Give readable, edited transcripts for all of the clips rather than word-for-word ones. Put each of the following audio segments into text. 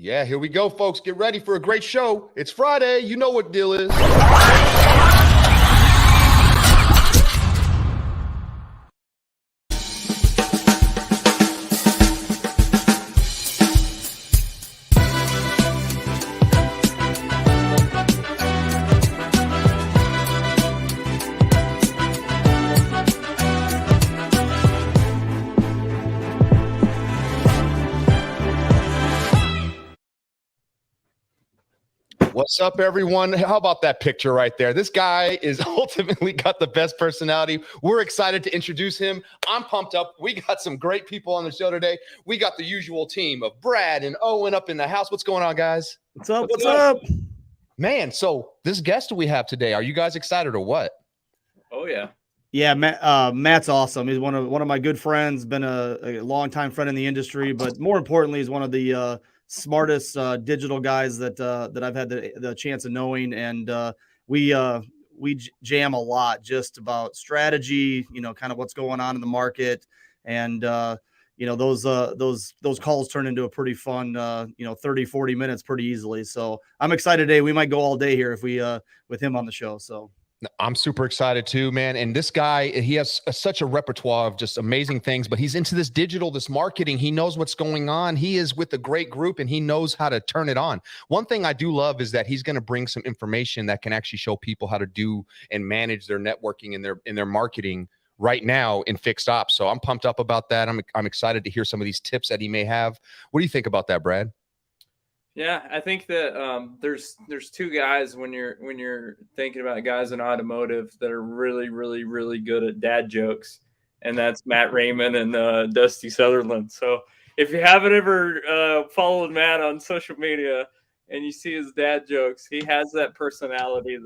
Yeah, here we go, folks. Get ready for a great show. It's Friday. You know what deal is. What's up, everyone? How about that picture right there? This guy is ultimately got the best personality. We're excited to introduce him. I'm pumped up. We got some great people on the show today. We got the usual team of Brad and Owen up in the house. What's going on, guys? What's up? What's up? Man, so this guest we have today, are you guys excited or what? Oh, yeah. Yeah, Matt's awesome. He's one of my good friends, been a longtime friend in the industry, but more importantly, he's one of the smartest digital guys that I've had the chance of knowing, and we jam a lot just about strategy, kind of what's going on in the market, and those calls turn into a pretty fun 30-40 minutes pretty easily. So I'm excited today. We might go all day here if we with him on the show. So I'm super excited too, man. And this guy, he has such a repertoire of just amazing things, but he's into this digital, this marketing. He knows what's going on. He is with a great group and he knows how to turn it on. One thing I do love is that he's going to bring some information that can actually show people how to do and manage their networking and their marketing right now in fixed ops. So I'm pumped up about that. I'm excited to hear some of these tips that he may have. What do you think about that, Brad? Yeah, I think that there's two guys when you're thinking about guys in automotive that are really, really, really good at dad jokes, and that's Matt Raymond and Dusty Sutherland. So if you haven't ever followed Matt on social media and you see his dad jokes, he has that personality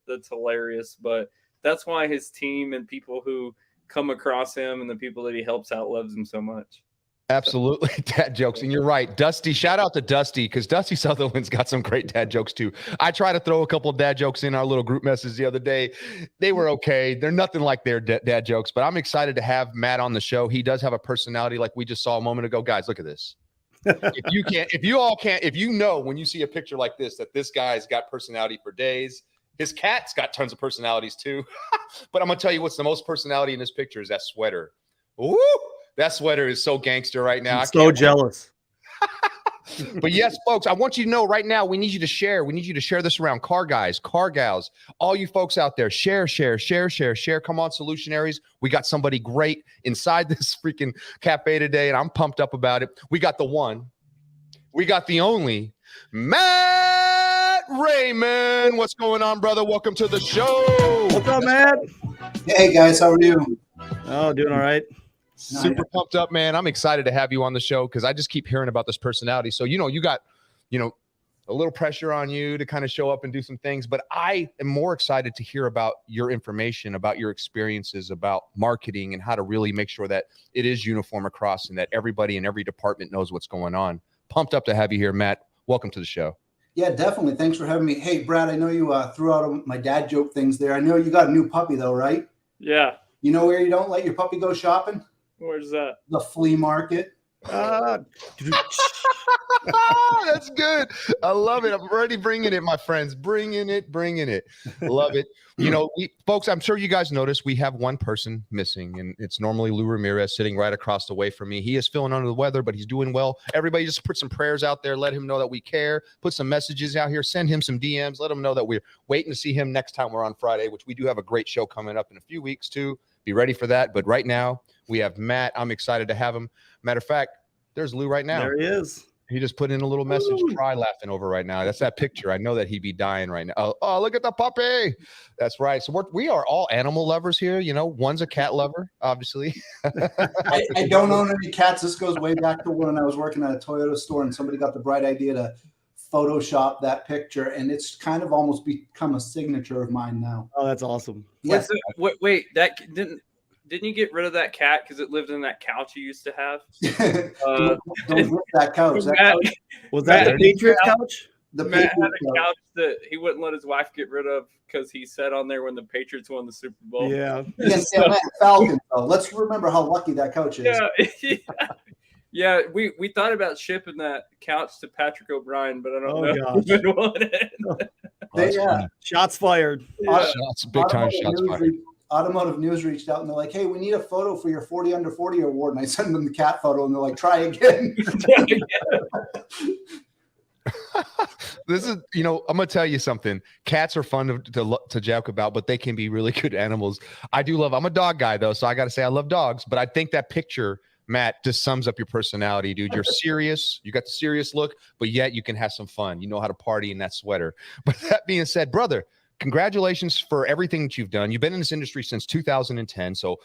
that's hilarious. But that's why his team and people who come across him and the people that he helps out loves him so much. Absolutely. Dad jokes. And you're right. Dusty, shout out to Dusty, because Dusty Sutherland's got some great dad jokes too. I tried to throw a couple of dad jokes in our little group message the other day. They were okay. They're nothing like their dad jokes, but I'm excited to have Matt on the show. He does have a personality like we just saw a moment ago. Guys, look at this. If you know when you see a picture like this, that this guy's got personality for days. His cat's got tons of personalities too. But I'm going to tell you what's the most personality in this picture is that sweater. Ooh! That sweater is so gangster right now. I'm so jealous. But yes, folks, I want you to know right now, we need you to share. We need you to share this around. Car guys, car gals, all you folks out there, share. Come on, Solutionaries. We got somebody great inside this freaking cafe today, and I'm pumped up about it. We got the one. We got the only Matt Raymond. What's going on, brother? Welcome to the show. What's up, Matt? Hey, guys. How are you? Oh, doing all right. Super pumped up, man. I'm excited to have you on the show because I just keep hearing about this personality. So, you got, a little pressure on you to kind of show up and do some things. But I am more excited to hear about your information, about your experiences, about marketing and how to really make sure that it is uniform across and that everybody in every department knows what's going on. Pumped up to have you here, Matt. Welcome to the show. Yeah, definitely. Thanks for having me. Hey, Brad, I know you threw out my dad joke things there. I know you got a new puppy, though, right? Yeah. You know where you don't let your puppy go shopping? Where's that? The flea market. That's good. I love it. I'm already bringing it, my friends. Bringing it. Love it. Folks, I'm sure you guys noticed we have one person missing, and it's normally Lou Ramirez sitting right across the way from me. He is feeling under the weather, but he's doing well. Everybody just put some prayers out there. Let him know that we care. Put some messages out here. Send him some DMs. Let him know that we're waiting to see him next time we're on Friday, which we do have a great show coming up in a few weeks too. Be ready for that. But right now, we have Matt. I'm excited to have him. Matter of fact, there's Lou right now. There he is. He just put in a little message, cry laughing over right now. That's that picture. I know that he'd be dying right now. Oh, look at the puppy. That's right. So we are all animal lovers here. One's a cat lover, obviously. I don't own any cats. This goes way back to when I was working at a Toyota store and somebody got the bright idea to Photoshop that picture, and it's kind of almost become a signature of mine now. Oh, that's awesome. Yes. Wait, that didn't you get rid of that cat because it lived in that couch you used to have? Don't rip that couch. Was that the Patriots couch? Matt had a couch that he wouldn't let his wife get rid of because he sat on there when the Patriots won the Super Bowl. Yeah. Against the Atlanta Falcons, though. Let's remember how lucky that couch is. Yeah. Yeah, we thought about shipping that couch to Patrick O'Brien, but I don't know gosh. if he would want it. That's funny. Shots fired. Yeah. Big time shots fired. Automotive News reached out and they're like, "Hey, we need a photo for your 40 under 40 award." And I sent them the cat photo and they're like, "Try again." This is, I'm going to tell you something. Cats are fun to joke about, but they can be really good animals. I'm a dog guy though. So I got to say I love dogs, but I think that picture, Matt, just sums up your personality, dude. You're serious. You got the serious look, but yet you can have some fun. You know how to party in that sweater. But that being said, brother, congratulations for everything that you've done. You've been in this industry since 2010. So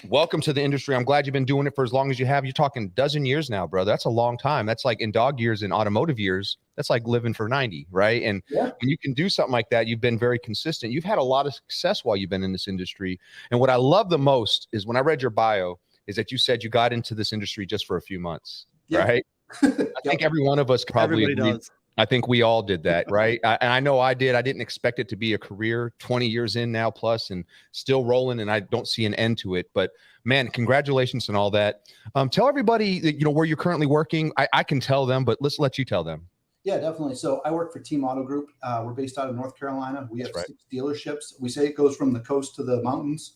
welcome to the industry. I'm glad you've been doing it for as long as you have. You're talking a dozen years now, brother. That's a long time. That's like in dog years, in automotive years, that's like living for 90, right? And when you can do something like that, you've been very consistent. You've had a lot of success while you've been in this industry. And what I love the most is when I read your bio is that you said you got into this industry just for a few months, right? I think every one of us probably does. I think we all did that, right? And I know I did. I didn't expect it to be a career 20 years in now plus and still rolling, and I don't see an end to it. But, man, congratulations and all that. Tell everybody, where you're currently working. I can tell them, but let's let you tell them. Yeah, definitely. So I work for Team Auto Group. We're based out of North Carolina. We have 6 dealerships. We say it goes from the coast to the mountains.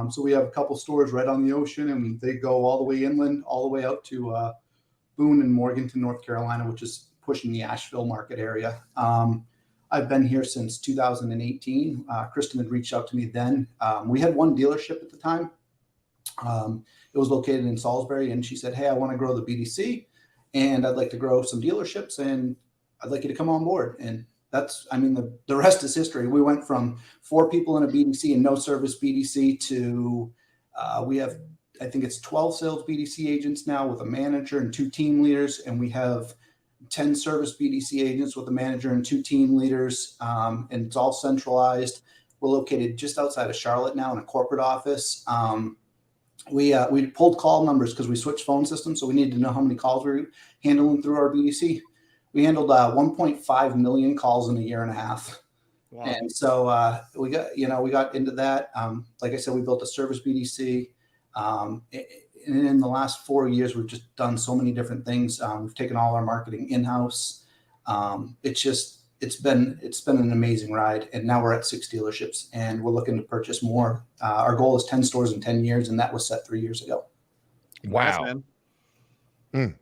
So we have a couple stores right on the ocean, and they go all the way inland, all the way out to Boone and Morganton, North Carolina, which is pushing the Asheville market area. I've been here since 2018. Kristen had reached out to me then. We had one dealership at the time. It was located in Salisbury, and she said, "Hey, I want to grow the BDC, and I'd like to grow some dealerships, and I'd like you to come on board." And that's, the rest is history. We went from 4 people in a BDC and no service BDC to we have, I think it's 12 sales BDC agents now with a manager and 2 team leaders, and we have 10 service BDC agents with a manager and 2 team leaders, and it's all centralized. We're located just outside of Charlotte now in a corporate office. We pulled call numbers because we switched phone systems, so we needed to know how many calls we were handling through our BDC. We handled 1.5 million calls in a year and a half. Wow. And so we got into that. Like I said, we built a service BDC. And in the last 4 years, we've just done so many different things. We've taken all our marketing in-house. It's been an amazing ride. And now we're at 6 dealerships, and we're looking to purchase more. Our goal is 10 stores in 10 years, and that was set 3 years ago. Wow. Nice,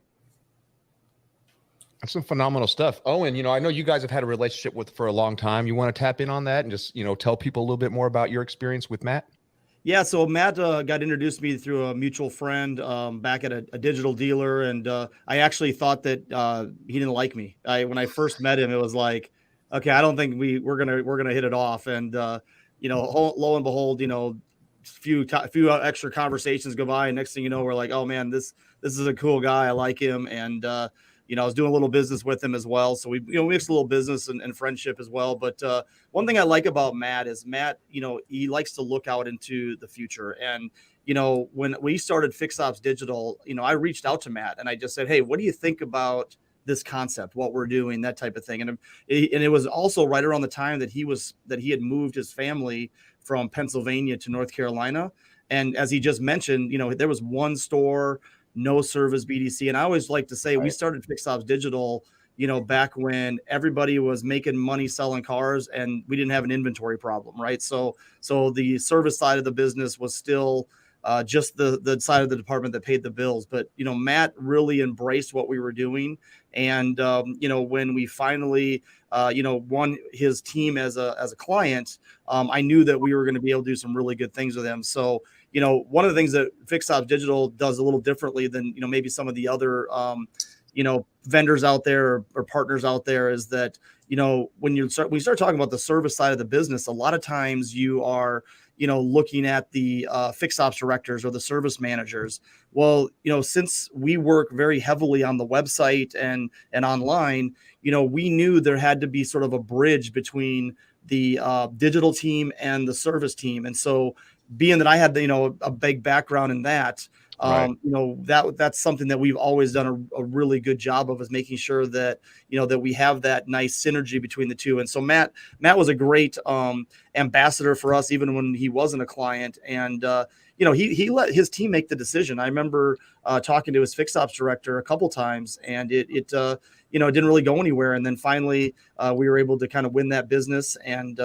that's some phenomenal stuff. Owen, I know you guys have had a relationship for a long time. You want to tap in on that and just, tell people a little bit more about your experience with Matt? Yeah, so Matt got introduced to me through a mutual friend back at a digital dealer, and I actually thought that he didn't like me. When I first met him, it was like, okay, I don't think we're gonna hit it off. And lo and behold, few extra conversations go by, and next thing you know, we're like, oh man, this is a cool guy. I like him, and I was doing a little business with him as well. So we mixed a little business and friendship as well. But one thing I like about Matt is he likes to look out into the future. And, when we started Fix Ops Digital, I reached out to Matt and I just said, hey, what do you think about this concept, what we're doing, that type of thing. And it was also right around the time that he had moved his family from Pennsylvania to North Carolina. And as he just mentioned, there was one store, no service BDC. And I always like to say, we started Fix Ops Digital, back when everybody was making money selling cars and we didn't have an inventory problem. Right. So the service side of the business was still just the side of the department that paid the bills. But, Matt really embraced what we were doing. And, when we finally, won his team as a client, I knew that we were going to be able to do some really good things with him. So, one of the things that Fix Ops Digital does a little differently than, maybe some of the other, vendors out there or partners out there is that, when you start talking about the service side of the business, a lot of times you are, looking at the Fix Ops directors or the service managers. Well, since we work very heavily on the website and online, we knew there had to be sort of a bridge between the digital team and the service team. And so being that I had, a big background in that, Right. That's something that we've always done a really good job of, is making sure that, that we have that nice synergy between the two. And so Matt was a great ambassador for us, even when he wasn't a client. And, he let his team make the decision. I remember talking to his fixed ops director a couple times, and it didn't really go anywhere. And then finally we were able to kind of win that business. And,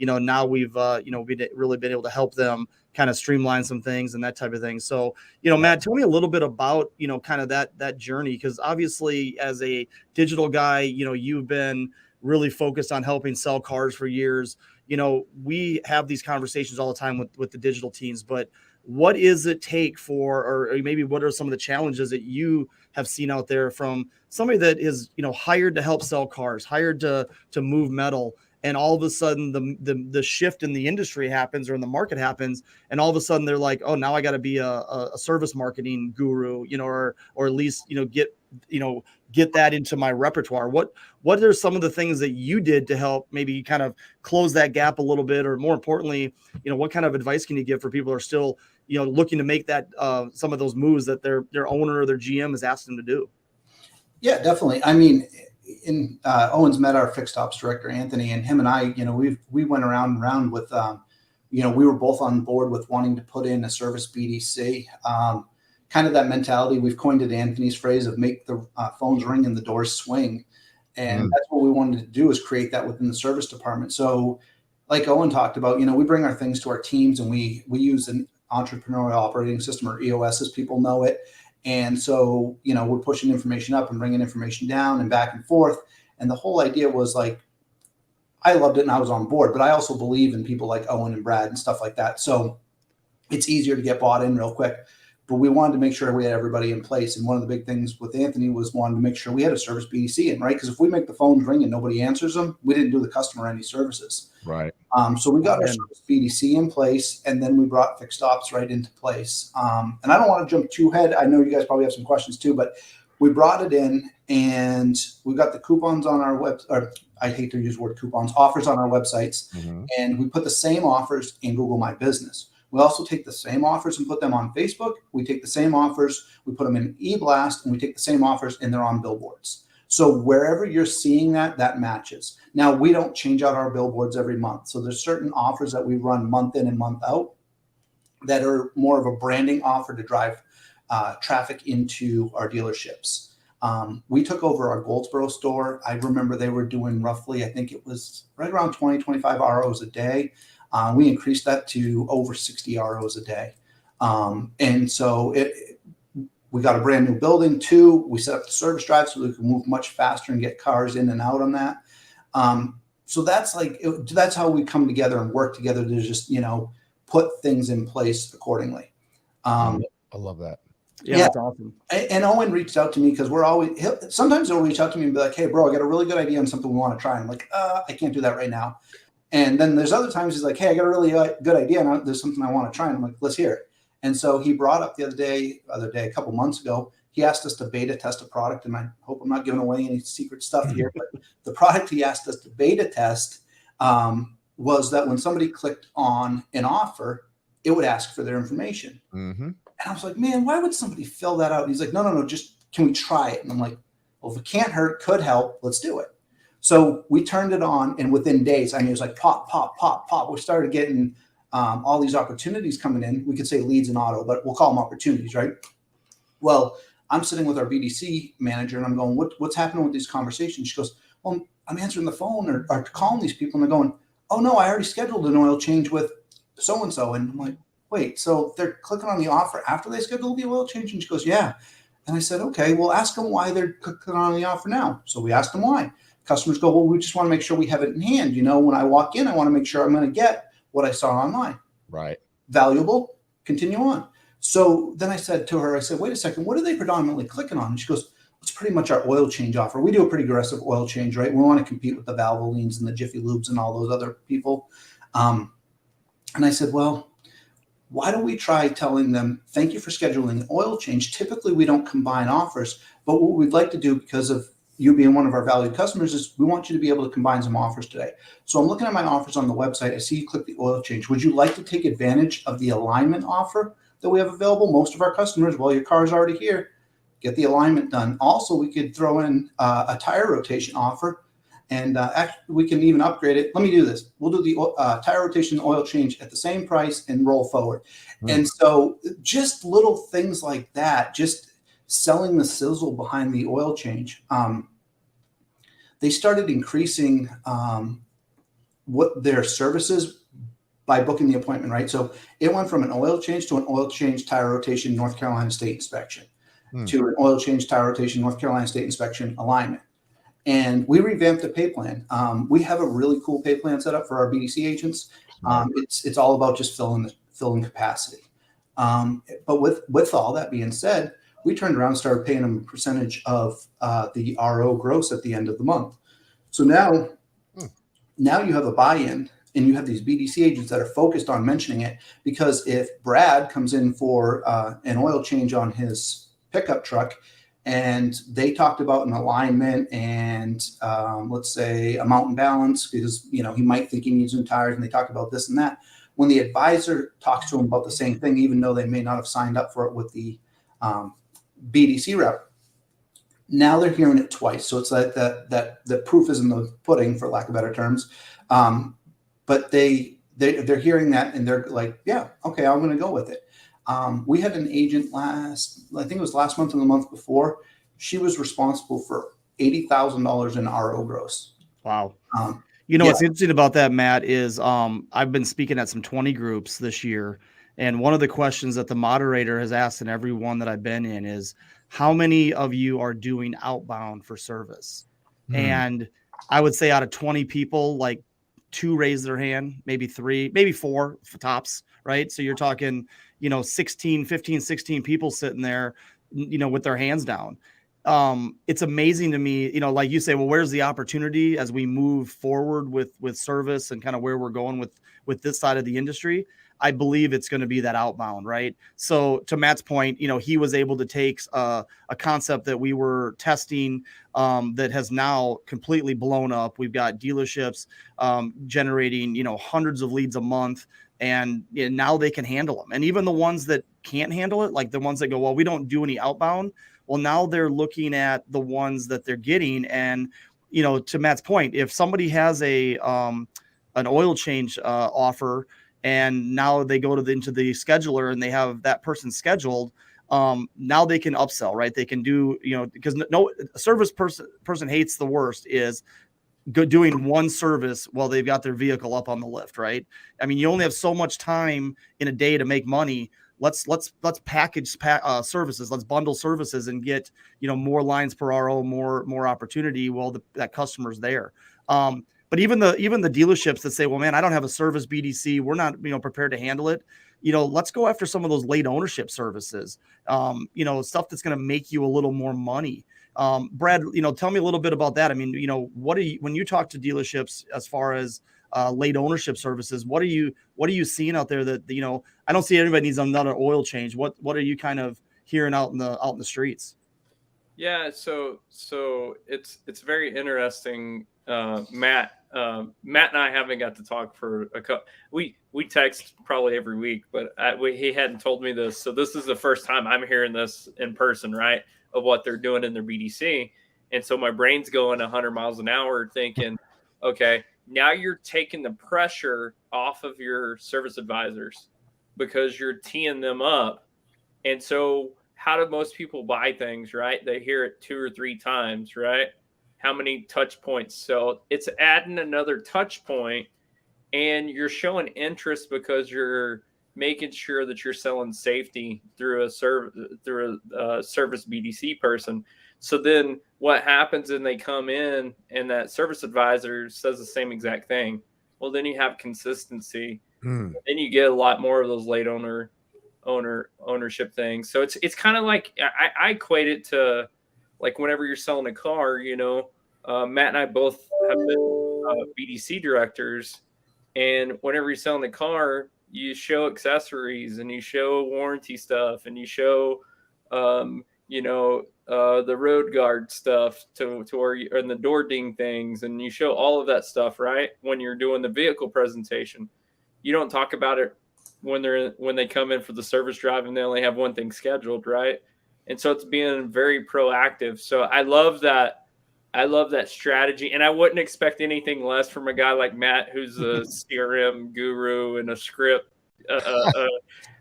now we've really been able to help them kind of streamline some things and that type of thing. So, Matt, tell me a little bit about, kind of that journey, because obviously as a digital guy, you've been really focused on helping sell cars for years. We have these conversations all the time with the digital teams, but what does it take or maybe what are some of the challenges that you have seen out there from somebody that is, hired to help sell cars, hired to move metal, and all of a sudden the shift in the industry happens, or in the market happens, and all of a sudden they're like, oh, now I got to be a service marketing guru, or at least, get that into my repertoire. What are some of the things that you did to help maybe kind of close that gap a little bit, or more importantly, what kind of advice can you give for people who are still, looking to make that some of those moves that their owner or their GM has asked them to do? Yeah, definitely. I mean, Owen's met our fixed ops director, Anthony, and him and I, we went around with, we were both on board with wanting to put in a service BDC, kind of that mentality. We've coined it Anthony's phrase of make the phones ring and the doors swing. And that's what we wanted to do, is create that within the service department. So like Owen talked about, we bring our things to our teams, and we use an entrepreneurial operating system, or EOS as people know it. And so, we're pushing information up and bringing information down and back and forth. And the whole idea was like, I loved it and I was on board, but I also believe in people like Owen and Brad and stuff like that. So it's easier to get bought in real quick. But we wanted to make sure we had everybody in place. And one of the big things with Anthony was wanting to make sure we had a service BDC in, right? Because if we make the phones ring and nobody answers them, we didn't do the customer any services. Right. So we got our service BDC in place, and then we brought fixed ops right into place. And I don't want to jump too ahead. I know you guys probably have some questions too, but we brought it in, and we got the coupons on our web, or I hate to use the word coupons, offers on our websites. And we put the same offers in Google My Business. We also take the same offers and put them on Facebook. We take the same offers, we put them in eBlast, and we take the same offers and they're on billboards. So wherever you're seeing that matches. Now, we don't change out our billboards every month. So there's certain offers that we run month in and month out that are more of a branding offer to drive traffic into our dealerships. We took over our Goldsboro store. I remember they were doing roughly, I think it was right around 20, 25 ROs a day. We increased that to over 60 ROs a day. And so we got a brand new building too. We set up the service drive so we can move much faster and get cars in and out on that. So that's how we come together and work together to just, put things in place accordingly. I love that. Yeah, that's awesome. And Owen reached out to me because sometimes he'll reach out to me and be like, hey, bro, I got a really good idea on something we want to try. And I'm like, I can't do that right now. And then there's other times he's like, hey, I got a really good idea, and there's something I want to try. And I'm like, let's hear it. And so he brought up the other day, a couple months ago, he asked us to beta test a product. And I hope I'm not giving away any secret stuff here, but the product he asked us to beta test was that when somebody clicked on an offer, it would ask for their information. And I was like, man, why would somebody fill that out? And he's like, no, just can we try it? And I'm like, well, if it can't hurt, could help, let's do it. So we turned it on, and within days, it was like pop, pop, pop, pop. We started getting all these opportunities coming in. We could say leads in auto, but we'll call them opportunities, right? Well, I'm sitting with our BDC manager, and I'm going, what's happening with these conversations? She goes, well, I'm answering the phone or calling these people, and they're going, oh, no, I already scheduled an oil change with so-and-so. And I'm like, wait, so they're clicking on the offer after they scheduled the oil change? And she goes, yeah. And I said, okay, well, ask them why they're clicking on the offer now. So we asked them why. Customers go, well, we just want to make sure we have it in hand. When I walk in, I want to make sure I'm going to get what I saw online. Right. Valuable, continue on. So then I said to her, wait a second, what are they predominantly clicking on? And she goes, it's pretty much our oil change offer. We do a pretty aggressive oil change, right? We want to compete with the Valvolines and the Jiffy Lubes and all those other people. And I said, well, why don't we try telling them, thank you for scheduling an oil change. Typically, we don't combine offers, but what we'd like to do because of you being one of our valued customers, is we want you to be able to combine some offers today. So I'm looking at my offers on the website. I see you click the oil change. Would you like to take advantage of the alignment offer that we have available? Most of our customers, well, your car's already here, get the alignment done. Also, we could throw in a tire rotation offer, and actually, we can even upgrade it. Let me do this. We'll do the tire rotation oil change at the same price and roll forward. And so just little things like that, just selling the sizzle behind the oil change. They started increasing what their services by booking the appointment, right? So it went from an oil change to an oil change tire rotation North Carolina State inspection to an oil change tire rotation North Carolina State inspection alignment. And we revamped the pay plan. We have a really cool pay plan set up for our BDC agents. It's all about just filling capacity. But with all that being said, we turned around and started paying them a percentage of the RO gross at the end of the month. So now you have a buy-in, and you have these BDC agents that are focused on mentioning it, because if Brad comes in for an oil change on his pickup truck, and they talked about an alignment and let's say a mountain balance, because he might think he needs new tires, and they talk about this and that. When the advisor talks to him about the same thing, even though they may not have signed up for it with the BDC rep, now they're hearing it twice. So it's like that the proof is in the pudding, for lack of better terms. But they're hearing that, and they're like, yeah, okay, I'm going to go with it. We had an agent I think it was last month and the month before. She was responsible for $80,000 in RO gross. Wow. What's interesting about that, Matt, is I've been speaking at some 20 groups this year. And one of the questions that the moderator has asked in every one that I've been in is, how many of you are doing outbound for service? And I would say out of 20 people, like 2 raise their hand, maybe 3, maybe 4 tops, right? So you're talking, 15, 16 people sitting there, with their hands down. It's amazing to me, like you say, well, where's the opportunity as we move forward with service and kind of where we're going with this side of the industry? I believe it's going to be that outbound, right? So to Matt's point, he was able to take a concept that we were testing that has now completely blown up. We've got dealerships generating, hundreds of leads a month, and now they can handle them. And even the ones that can't handle it, like the ones that go, well, we don't do any outbound. Well, now they're looking at the ones that they're getting. And, to Matt's point, if somebody has an oil change offer, and now they go into the scheduler and they have that person scheduled, now they can upsell, right? They can do, because a service person hates the worst is doing one service while they've got their vehicle up on the lift, right? I mean, you only have so much time in a day to make money. Let's package services. Let's bundle services and get, more lines per RO, more opportunity while that customer's there. But even the dealerships that say, well, man, I don't have a service BDC, we're not, prepared to handle it. Let's go after some of those late ownership services, stuff that's going to make you a little more money. Brad, tell me a little bit about that. I mean, when you talk to dealerships as far as late ownership services, what are you seeing out there that, I don't see anybody needs another oil change. What are you kind of hearing out in the streets? Yeah. So it's very interesting. Matt and I haven't got to talk for a couple. We text probably every week, but he hadn't told me this. So this is the first time I'm hearing this in person, right? Of what they're doing in their BDC. And so my brain's going 100 miles an hour thinking, okay, now you're taking the pressure off of your service advisors because you're teeing them up. And so how do most people buy things, right? They hear it 2 or 3 times, right? How many touch points? So it's adding another touch point, and you're showing interest because you're making sure that you're selling safety through a service BDC person. So then what happens, and they come in and that service advisor says the same exact thing. Well, then you have consistency. Then you get a lot more of those late ownership things. So it's kind of like, I equate it to like whenever you're selling a car, Matt and I both have been BDC directors, and whenever you're selling the car, you show accessories and you show warranty stuff and you show, the road guard stuff to where you, and the door ding things, and you show all of that stuff, right? When you're doing the vehicle presentation, you don't talk about it when they come in for the service drive and they only have one thing scheduled, right? And so it's being very proactive. So I love that strategy, and I wouldn't expect anything less from a guy like Matt, who's a CRM guru and a script,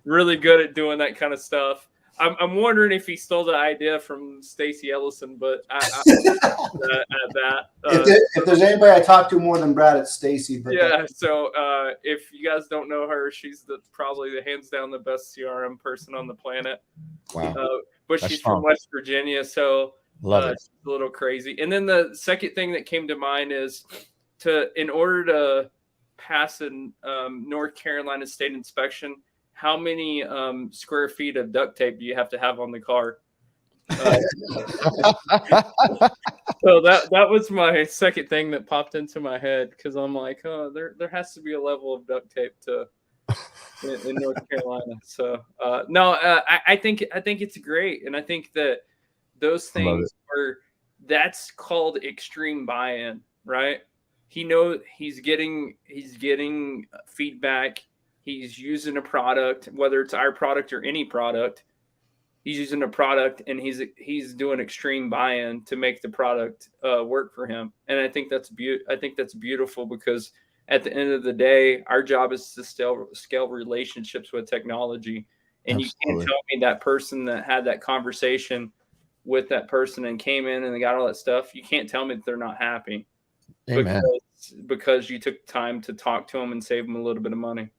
really good at doing that kind of stuff. I'm wondering if he stole the idea from Stacey Ellison, but if there's anybody I talk to more than Brad, it's Stacey. But yeah. So if you guys don't know her, she's probably the hands down the best CRM person on the planet. Wow. But That's she's strong. from West Virginia, so Love it. she's a little crazy. And then the second thing that came to mind is in order to pass a North Carolina state inspection, how many square feet of duct tape do you have to have on the car? So that was my second thing that popped into my head, because I'm like, oh, there has to be a level of duct tape in North Carolina. So I think it's great, and I think that those things that's called extreme buy-in, right? He knows he's getting feedback. He's using a product, whether it's our product or any product. He's using a product, and he's doing extreme buy-in to make the product work for him. And I think that's beautiful, because at the end of the day, our job is to scale relationships with technology. And Absolutely. You can't tell me that person that had that conversation with that person and came in and they got all that stuff, you can't tell me that they're not happy. Amen. Because you took time to talk to them and save them a little bit of money.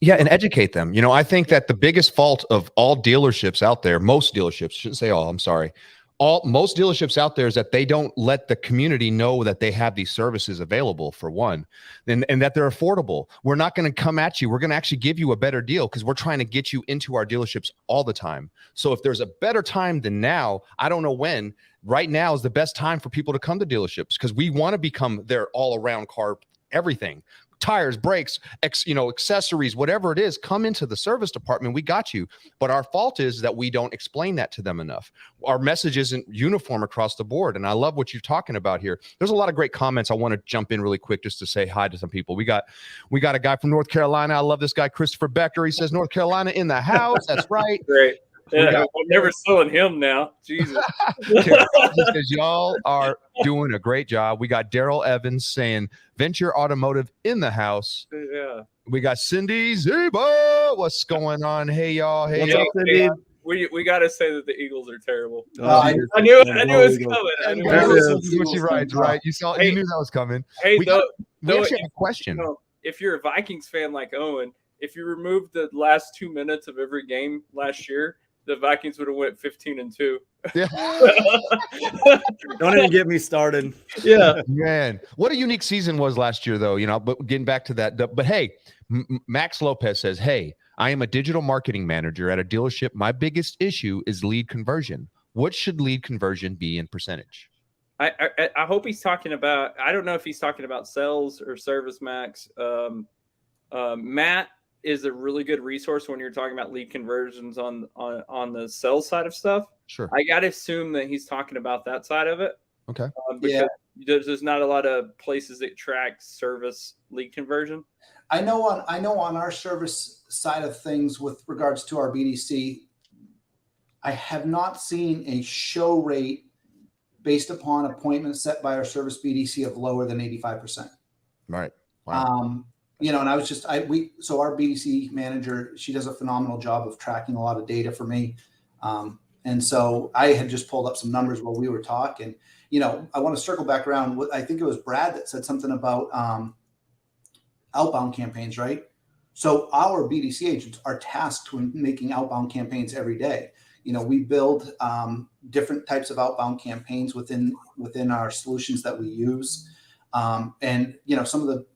Yeah, and educate them. I think that the biggest fault of all dealerships out there, most dealerships, shouldn't say all, I'm sorry, most dealerships out there, is that they don't let the community know that they have these services available, for one, and that they're affordable. We're not going to come at you. We're going to actually give you a better deal, because we're trying to get you into our dealerships all the time. So if there's a better time than now, I don't know when. Right now is the best time for people to come to dealerships, because we want to become their all-around car, everything. Tires, brakes, accessories, whatever it is, come into the service department. We got you. But our fault is that we don't explain that to them enough. Our message isn't uniform across the board. And I love what you're talking about here. There's a lot of great comments. I want to jump in really quick just to say hi to some people. We got a guy from North Carolina. I love this guy, Christopher Becker. He says, North Carolina in the house. That's right. Great. Yeah, I'm never selling him now. Jesus. Because y'all are doing a great job. We got Daryl Evans saying Venture Automotive in the house. Yeah. We got Cindy Zeba. What's going on? Hey, y'all. Hey, what's up, Cindy? We got to say that the Eagles are terrible. I knew it was coming. That's what she writes, right? You knew that was coming. Hey, we actually have a question. If you're a Vikings fan like Owen, if you remove the last 2 minutes of every game last year, the Vikings would have went 15-2. Yeah. Don't even get me started. Yeah, man, what a unique season was last year, though. But getting back to that. But hey, Max Lopez says, "Hey, I am a digital marketing manager at a dealership. My biggest issue is lead conversion. What should lead conversion be in percentage?" I hope he's talking about. I don't know if he's talking about sales or service, Max. Matt is a really good resource when you're talking about lead conversions on the sales side of stuff. Sure. I got to assume that he's talking about that side of it. Okay. Because there's not a lot of places that track service lead conversion. I know on our service side of things with regards to our BDC, I have not seen a show rate based upon appointments set by our service BDC of lower than 85%. Right. Wow. And I was so our BDC manager, she does a phenomenal job of tracking a lot of data for me. And so I had just pulled up some numbers while we were talking. I want to circle back around. I think it was Brad that said something about outbound campaigns, right? So our BDC agents are tasked with making outbound campaigns every day. We build different types of outbound campaigns within our solutions that we use. And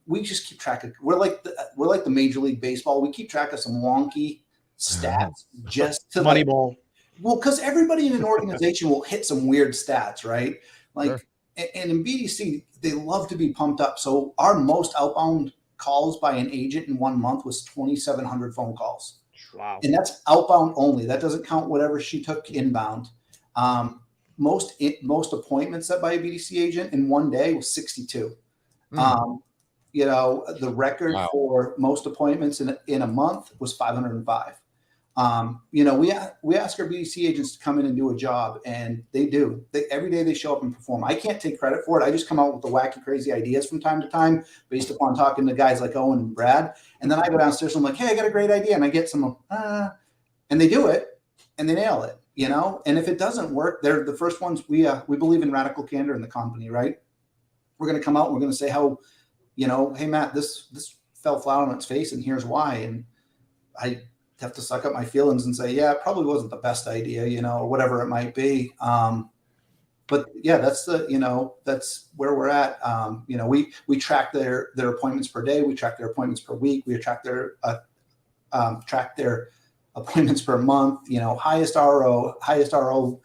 we just keep track of, we're like the Major League Baseball. We keep track of some wonky stats just to Moneyball. Well, because everybody in an organization will hit some weird stats, right? Sure. And in BDC, they love to be pumped up. So our most outbound calls by an agent in 1 month was 2,700 phone calls. Wow. And that's outbound only. That doesn't count whatever she took inbound. Most appointments set by a BDC agent in one day was 62. The record for most appointments in a month was 505. We ask our BDC agents to come in and do a job, and they do. Every day they show up and perform. I can't take credit for it. I just come out with the wacky, crazy ideas from time to time based upon talking to guys like Owen and Brad. And then I go downstairs and I'm like, hey, I got a great idea. And I get some, and they do it and they nail it, And if it doesn't work, they're the first ones. We believe in radical candor in the company, right? We're going to come out and we're going to say how, hey, Matt, this fell flat on its face and here's why. And I have to suck up my feelings and say, yeah, it probably wasn't the best idea, or whatever it might be. But yeah, that's that's where we're at. We track their appointments per day. We track their appointments per week. We track their appointments per month, highest RO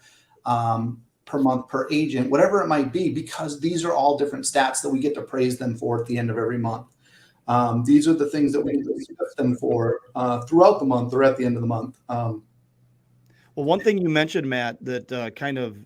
per month per agent, whatever it might be, because these are all different stats that we get to praise them for at the end of every month. These are the things that we discuss them for throughout the month or at the end of the month. Well, one thing you mentioned, Matt, that kind of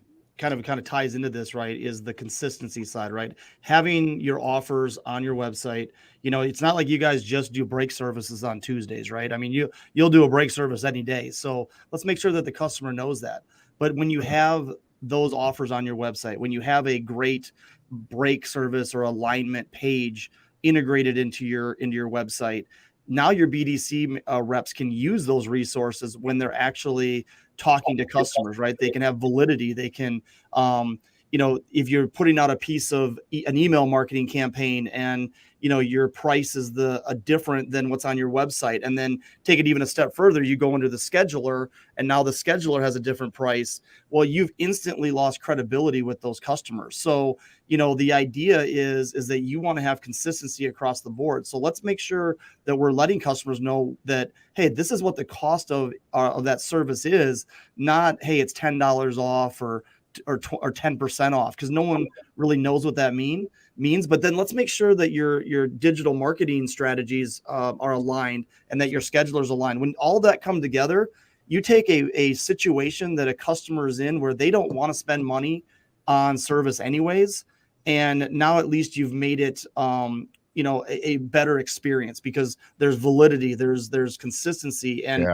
ties into this, right, is the consistency side, right? Having your offers on your website. It's not like you guys just do break services on Tuesdays, right? I mean, you'll do a break service any day. So let's make sure that the customer knows that. But when you have those offers on your website, when you have a great break service or alignment page integrated into your website, now your BDC reps can use those resources when they're actually talking to customers, right? They can have validity. They can, if you're putting out a piece of an email marketing campaign and, your price is different than what's on your website, and then take it even a step further, you go into the scheduler and now the scheduler has a different price. Well, you've instantly lost credibility with those customers. So, the idea is that you want to have consistency across the board. So let's make sure that we're letting customers know that, hey, this is what the cost of that service is, not, hey, it's $10 off or 10% off, because no one really knows what that means. But then let's make sure that your digital marketing strategies are aligned and that your schedulers aligned. When all that come together, you take a situation that a customer is in where they don't want to spend money on service anyways, and now at least you've made it a better experience because there's validity, there's consistency, and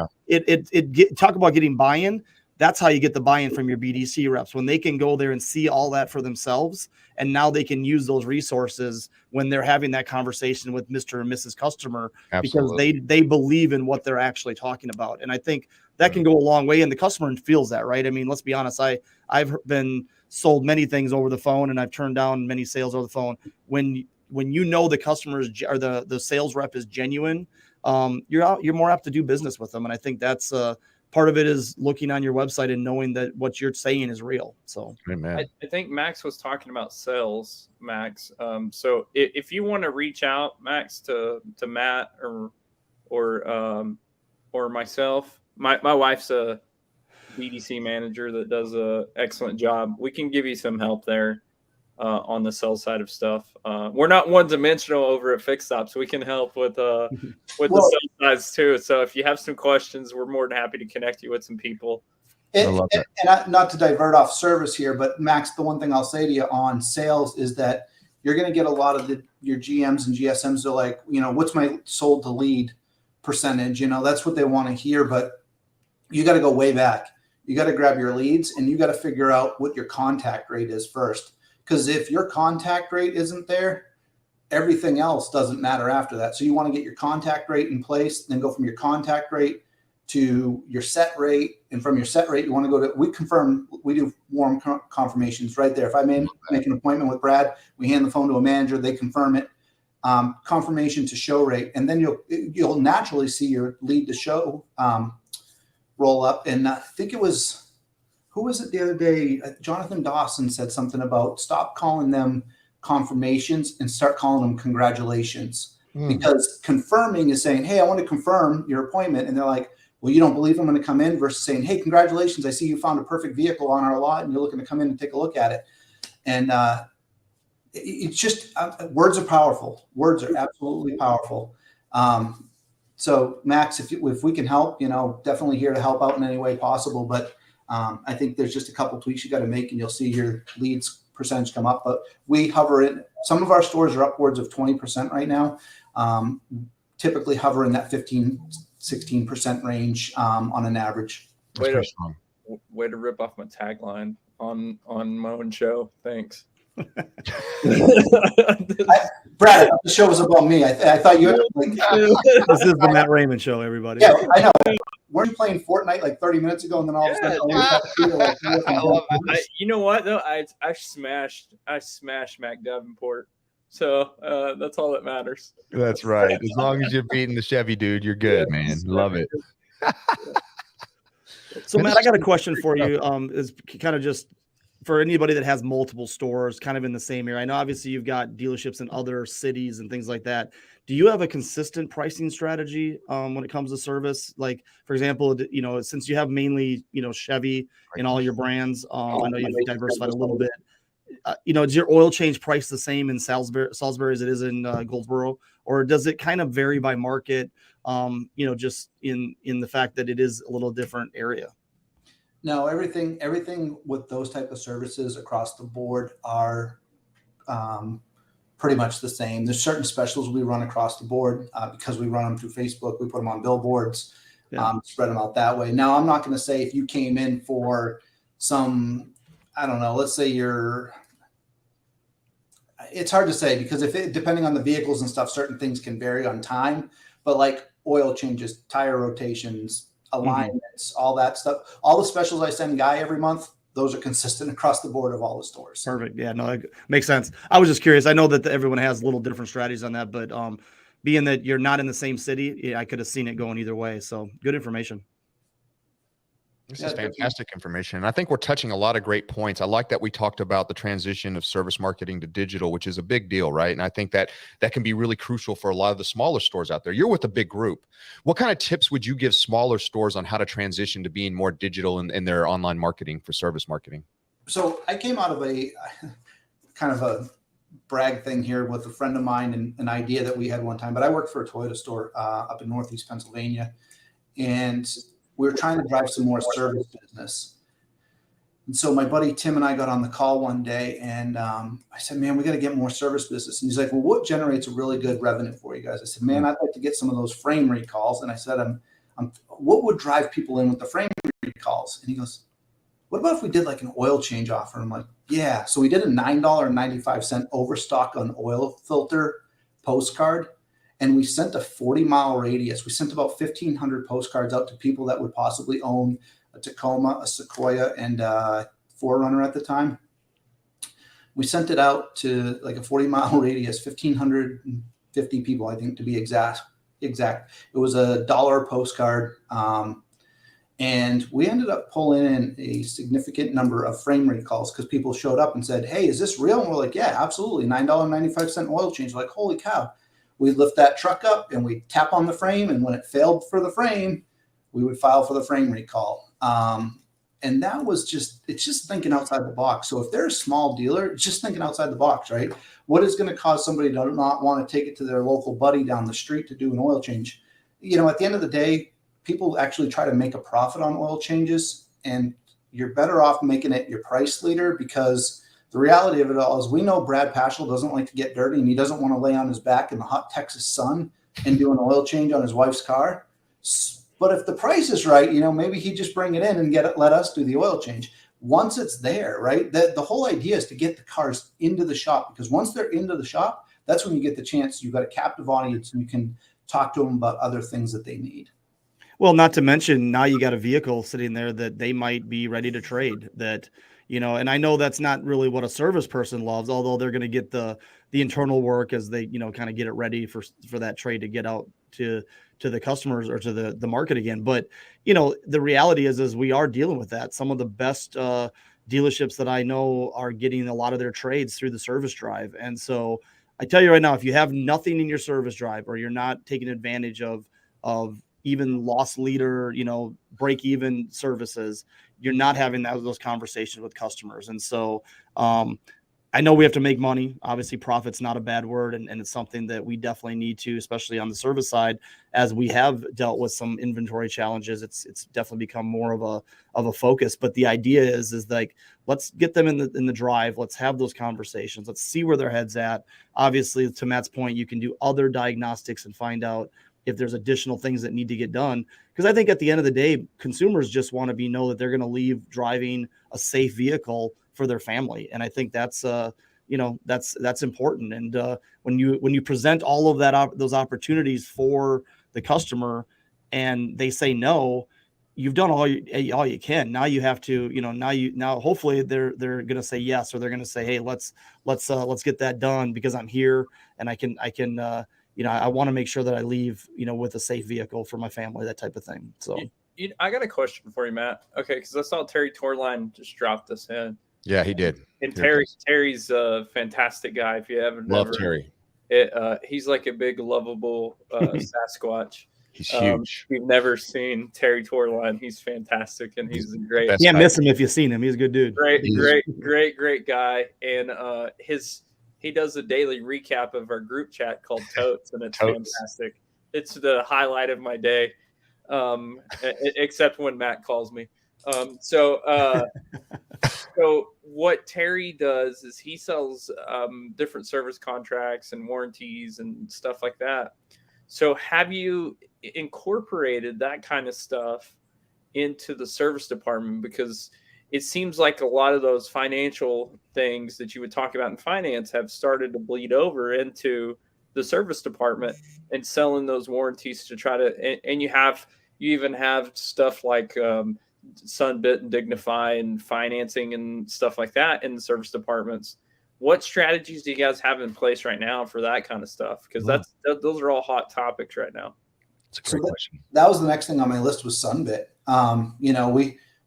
talk about getting buy-in. That's how you get the buy-in from your BDC reps, when they can go there and see all that for themselves. And now they can use those resources when they're having that conversation with Mr. and Mrs. Customer. Absolutely. Because they believe in what they're actually talking about. And I think that can go a long way. And the customer feels that, right? I mean, let's be honest. I've been sold many things over the phone, and I've turned down many sales over the phone. When the customer or the sales rep is genuine, you're more apt to do business with them. And I think that's part of it is looking on your website and knowing that what you're saying is real. So I think Max was talking about sales, Max. So if you want to reach out, Max, to Matt or myself, my wife's a BDC manager that does an excellent job. We can give you some help there on the sales side of stuff. We're not one-dimensional over at Fix Stop, so we can help with the sales sides too. So if you have some questions, we're more than happy to connect you with some people. And not to divert off service here, but Max, the one thing I'll say to you on sales is that you're going to get a lot of your GMs and GSMs are like, what's my sold to lead percentage? That's what they want to hear, but you got to go way back. You got to grab your leads and you got to figure out what your contact rate is first. Because if your contact rate isn't there, everything else doesn't matter after that. So you want to get your contact rate in place, then go from your contact rate to your set rate. And from your set rate, you want to go to, we do warm confirmations right there. If I make an appointment with Brad, we hand the phone to a manager, they confirm it, confirmation to show rate. And then you'll naturally see your lead to show roll up. And I think it was, who was it the other day? Jonathan Dawson said something about stop calling them confirmations and start calling them congratulations. Because confirming is saying, hey, I want to confirm your appointment. And they're like, well, you don't believe I'm going to come in, versus saying, hey, congratulations. I see you found a perfect vehicle on our lot and you're looking to come in and take a look at it. And it's just words are powerful. Words are absolutely powerful. So Max, if we can help, definitely here to help out in any way possible. But I think there's just a couple tweaks you got to make, and you'll see your leads percentage come up. But we hover in. Some of our stores are upwards of 20% right now. Typically hover in that 15-16% range on an average. That's pretty strong. Way to rip off my tagline on my own show. Thanks. Brad, the show was about me. I thought you had This is the Matt Raymond show, everybody. Yeah, I know. Weren't you playing Fortnite like 30 minutes ago, and then all of a sudden, I love it. You know what though? I smashed Mac Davenport. So that's all that matters. That's right. As long as you're beating the Chevy dude, you're good, man. Love it. So Matt, I got a question for you. Is kind of just for anybody that has multiple stores kind of in the same area. I know obviously you've got dealerships in other cities and things like that. Do you have a consistent pricing strategy when it comes to service? Like, for example, since you have mainly, Chevy in all your brands, I know you've diversified a little bit. Is your oil change price the same in Salisbury as it is in Goldsboro, or does it kind of vary by market? Just in the fact that it is a little different area. No, everything with those type of services across the board are pretty much the same. There's certain specials we run across the board because we run them through Facebook. We put them on billboards, spread them out that way. Now, I'm not going to say if you came in for some, I don't know, let's say it's hard to say because depending on the vehicles and stuff, certain things can vary on time, but like oil changes, tire rotations, alignments, all that stuff, all the specials I send Guy every month, those are consistent across the board of all the stores. Perfect. Yeah, no, that makes sense. I was just curious. I know that everyone has little different strategies on that, but being that you're not in the same city, I could have seen it going either way. So good information. This is fantastic information. And I think we're touching a lot of great points. I like that we talked about the transition of service marketing to digital, which is a big deal, right? And I think that can be really crucial for a lot of the smaller stores out there. You're with a big group. What kind of tips would you give smaller stores on how to transition to being more digital in their online marketing for service marketing? So I came out of a kind of a brag thing here with a friend of mine and an idea that we had one time, but I worked for a Toyota store up in Northeast Pennsylvania, and we were trying to drive some more service business. And so my buddy Tim and I got on the call one day, and I said, man, we got to get more service business. And he's like, well, what generates a really good revenue for you guys? I said, man, I'd like to get some of those frame recalls. And I said, what would drive people in with the frame recalls? And he goes, what about if we did like an oil change offer? And I'm like, yeah. So we did a $9.95 overstock on oil filter postcard. And we sent a 40-mile radius. We sent about 1,500 postcards out to people that would possibly own a Tacoma, a Sequoia, and a 4Runner at the time. We sent it out to like a 40-mile radius, 1,550 people, I think, to be exact. It was $1 postcard. And we ended up pulling in a significant number of frame recalls because people showed up and said, hey, is this real? And we're like, yeah, absolutely. $9.95 oil change. We're like, holy cow. We'd lift that truck up and we'd tap on the frame. And when it failed for the frame, we would file for the frame recall. And that was it's just thinking outside the box. So if they're a small dealer, it's just thinking outside the box, right? What is going to cause somebody to not want to take it to their local buddy down the street to do an oil change? At the end of the day, people actually try to make a profit on oil changes, and you're better off making it your price leader, because the reality of it all is we know Brad Paschal doesn't like to get dirty, and he doesn't want to lay on his back in the hot Texas sun and do an oil change on his wife's car. But if the price is right, maybe he just bring it in and let us do the oil change. Once it's there, right? The whole idea is to get the cars into the shop, because once they're into the shop, that's when you get the chance. You've got a captive audience and you can talk to them about other things that they need. Well, not to mention now you got a vehicle sitting there that they might be ready to trade that, and I know that's not really what a service person loves, although they're going to get the internal work as they, kind of get it ready for that trade to get out to the customers or to the market again. But, the reality is we are dealing with that. Some of the best dealerships that I know are getting a lot of their trades through the service drive. And so I tell you right now, if you have nothing in your service drive, or you're not taking advantage of even loss leader, break even services, you're not having those conversations with customers. And so I know we have to make money. Obviously, profit's not a bad word, and it's something that we definitely need to, especially on the service side, as we have dealt with some inventory challenges. It's definitely become more of a focus. But the idea is like, let's get them in the drive. Let's have those conversations. Let's see where their head's at. Obviously, to Matt's point, you can do other diagnostics and find out if there's additional things that need to get done. Because I think at the end of the day, consumers just want to know that they're going to leave driving a safe vehicle for their family. And I think that's that's important. And when you present all of those opportunities for the customer and they say no, you've done all you can. Now you have to, now hopefully they're going to say yes, or they're going to say, hey, let's get that done because I'm here and I can I want to make sure that I leave, with a safe vehicle for my family, that type of thing. So I got a question for you, Matt. Okay, because I saw Terry Torline just drop this in. Yeah, he did. And Terry's a fantastic guy. If you haven't Love Terry. He's like a big, lovable Sasquatch. He's huge. If you've never seen Terry Torline, he's fantastic, and he's great. Can't miss him if you've seen him. He's a good dude. Great guy. And he does a daily recap of our group chat called Totes, and it's fantastic. It's the highlight of my day, except when Matt calls me. So what Terry does is he sells different service contracts and warranties and stuff like that. So have you incorporated that kind of stuff into the service department? Because it seems like a lot of those financial things that you would talk about in finance have started to bleed over into the service department and selling those warranties to try to, and you even have stuff like Sunbit and Dignify and financing and stuff like that in the service departments. What strategies do you guys have in place right now for that kind of stuff? Because those are all hot topics right now. It's a great question. That was the next thing on my list was Sunbit.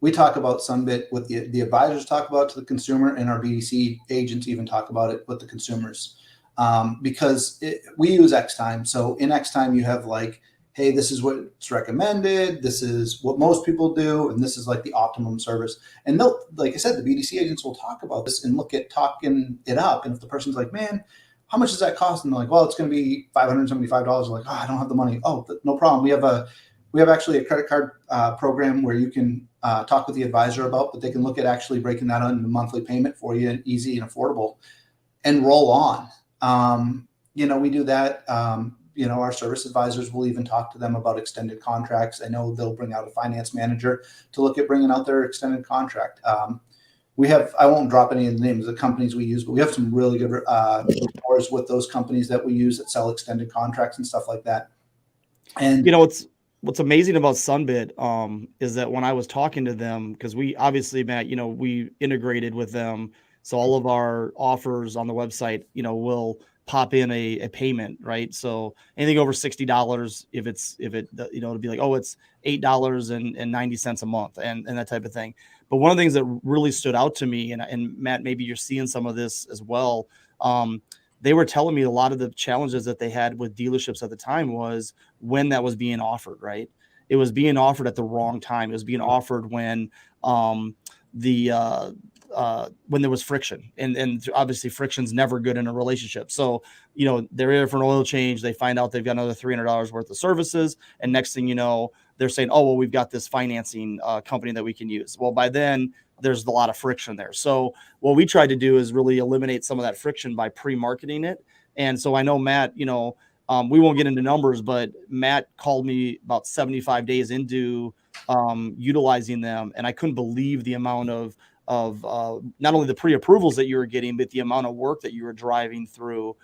We talk about Sunbit with the advisors talk about it to the consumer, and our BDC agents even talk about it with the consumers because we use Xtime. So in Xtime, you have like, hey, this is what's recommended. This is what most people do. And this is like the optimum service. And they'll, like I said, the BDC agents will talk about this and look at talking it up. And if the person's like, man, how much does that cost? And they're like, well, it's going to be $575. Like, oh, I don't have the money. Oh, no problem. We have actually a credit card program where you can talk with the advisor about, but they can look at actually breaking that into monthly payment for you, and easy and affordable, and roll on. We do that. Our service advisors will even talk to them about extended contracts. I know they'll bring out a finance manager to look at bringing out their extended contract. I won't drop any of the names of the companies we use, but we have some really good rapport with those companies that we use that sell extended contracts and stuff like that. And what's amazing about Sunbit is that when I was talking to them, because we obviously, Matt, we integrated with them. So all of our offers on the website, will pop in a payment, right? So anything over $60, it'll be like, oh, it's $8.90 a month and that type of thing. But one of the things that really stood out to me, and Matt, maybe you're seeing some of this as well. They were telling me a lot of the challenges that they had with dealerships at the time was when that was being offered, right? It was being offered at the wrong time. It was being offered when when there was friction, and obviously friction's never good in a relationship. So, they're here for an oil change. They find out they've got another $300 worth of services. And next thing you know, they're saying, oh, well, we've got this financing company that we can use. Well, by then there's a lot of friction there. So what we tried to do is really eliminate some of that friction by pre-marketing it. And so I know Matt, we won't get into numbers, but Matt called me about 75 days into utilizing them. And I couldn't believe the amount of not only the pre-approvals that you were getting, but the amount of work that you were driving through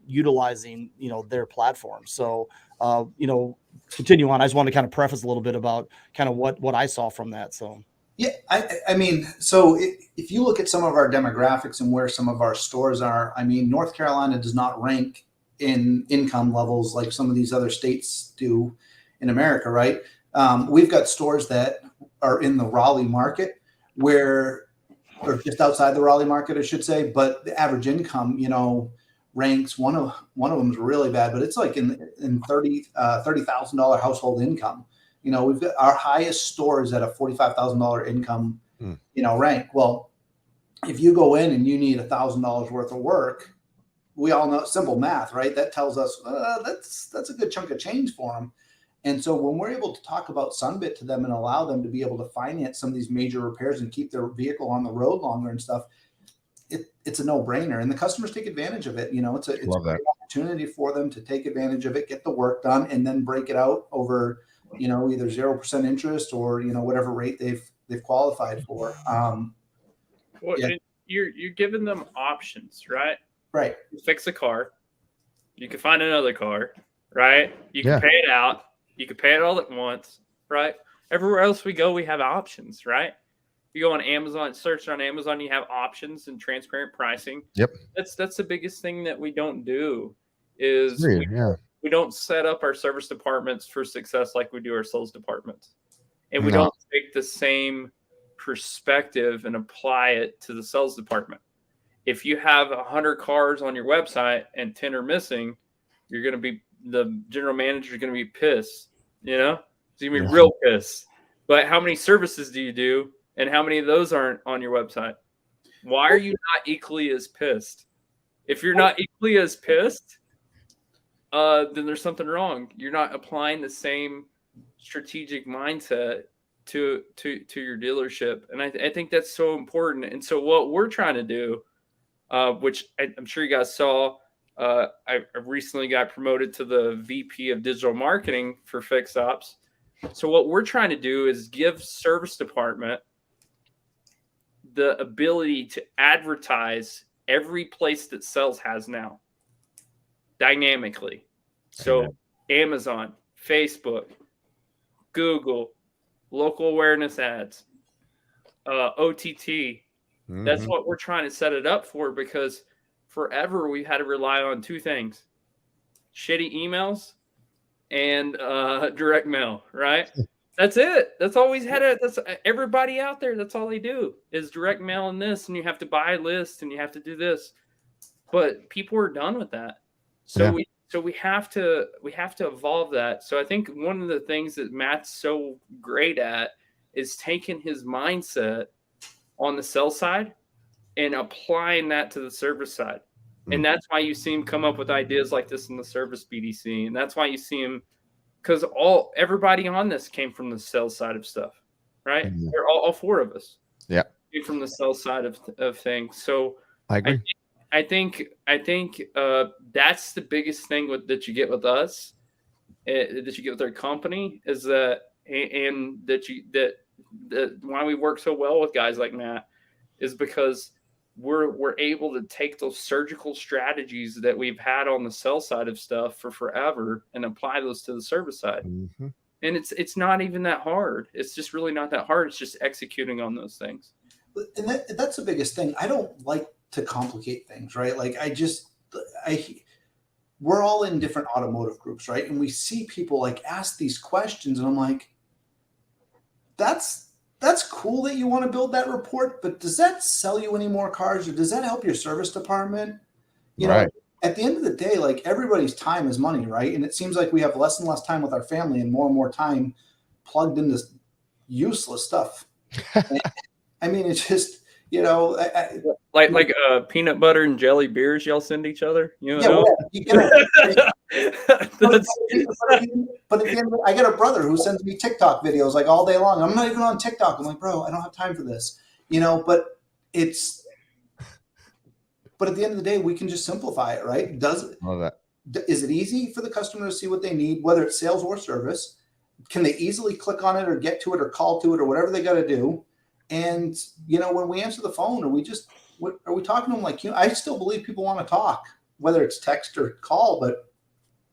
utilizing, their platform. So, continue on. I just want to kind of preface a little bit about kind of what I saw from that. So, yeah, I mean, so if you look at some of our demographics and where some of our stores are, I mean, North Carolina does not rank in income levels like some of these other states do in America, right? We've got stores that are in the Raleigh market or just outside the Raleigh market, I should say, but the average income, ranks one of them is really bad, but it's like in $30,000 household income. We've got our highest stores at a $45,000 income, rank. Well, if you go in and you need $1,000 worth of work, we all know simple math, right? That tells us that's a good chunk of change for them. And so when we're able to talk about Sunbit to them and allow them to be able to finance some of these major repairs and keep their vehicle on the road longer and stuff, it's a no-brainer, and the customers take advantage of it. You know, it's a great opportunity for them to take advantage of it, get the work done, and then break it out over, you know, either 0% interest or, you know, whatever rate they've qualified for. Well, Yeah. You're giving them options, right? Right. You fix a car, you can find another car, right? You can pay it out, you can pay it all at once, right? Everywhere else we go, we have options, right? You go on Amazon, search on Amazon, you have options and transparent pricing. Yep. That's the biggest thing that we don't do is we don't set up our service departments for success like we do our sales departments. And we don't take the same perspective and apply it to the sales department. If you have 100 cars on your website and 10 are missing, you're going to be, the general manager is going to be pissed, you know? He's going to be real pissed. But how many services do you do? And how many of those aren't on your website? Why are you not equally as pissed? If you're not equally as pissed, then there's something wrong. You're not applying the same strategic mindset to your dealership. And I think that's so important. And so what we're trying to do, which I'm sure you guys saw, I recently got promoted to the VP of digital marketing for Fixed Ops. So what we're trying to do is give service department the ability to advertise every place that sales has now dynamically. So Amazon, Facebook, Google, local awareness ads, OTT. That's what we're trying to set it up for, because forever we've had to rely on two things: shitty emails and direct mail, right? That's it. That's all we've had. That's everybody out there. That's all they do is direct mail and this, and you have to buy a list and you have to do this. But people are done with that. So we have to evolve that. So I think one of the things that Matt's so great at is taking his mindset on the sales side and applying that to the service side. And that's why you see him come up with ideas like this in the service BDC. And that's why you see him, because everybody on this came from the sales side of stuff, right? They're all four of us. Yeah, came from the sales side of things. So I agree. I think that's the biggest thing that you get with us, that you get with our company, is that, and that why we work so well with guys like Matt is because we're able to take those surgical strategies that we've had on the sales side of stuff for forever and apply those to the service side. And it's not even that hard. It's just really not that hard. It's just executing on those things. And that's the biggest thing. I don't like to complicate things, right? Like we're all in different automotive groups, right? And we see people like ask these questions, and I'm like, that's cool that you want to build that report, but does that sell you any more cars, or does that help your service department? You know, at the end of the day, like, everybody's time is money, right? And it seems like we have less and less time with our family and more time plugged into useless stuff. I mean, it's just, you know, like peanut butter and jelly beers y'all send each other. You know? But at the end of it, I got a brother who sends me TikTok videos like all day long. I'm not even on TikTok. I'm like, bro, I don't have time for this, you know. But at the end of the day, we can just simplify it, right? Is it easy for the customer to see what they need, whether it's sales or service? Can they easily click on it or get to it or call to it or whatever they got to do? And, you know, when we answer the phone, are we talking to them like, you know, I still believe people want to talk, whether it's text or call, but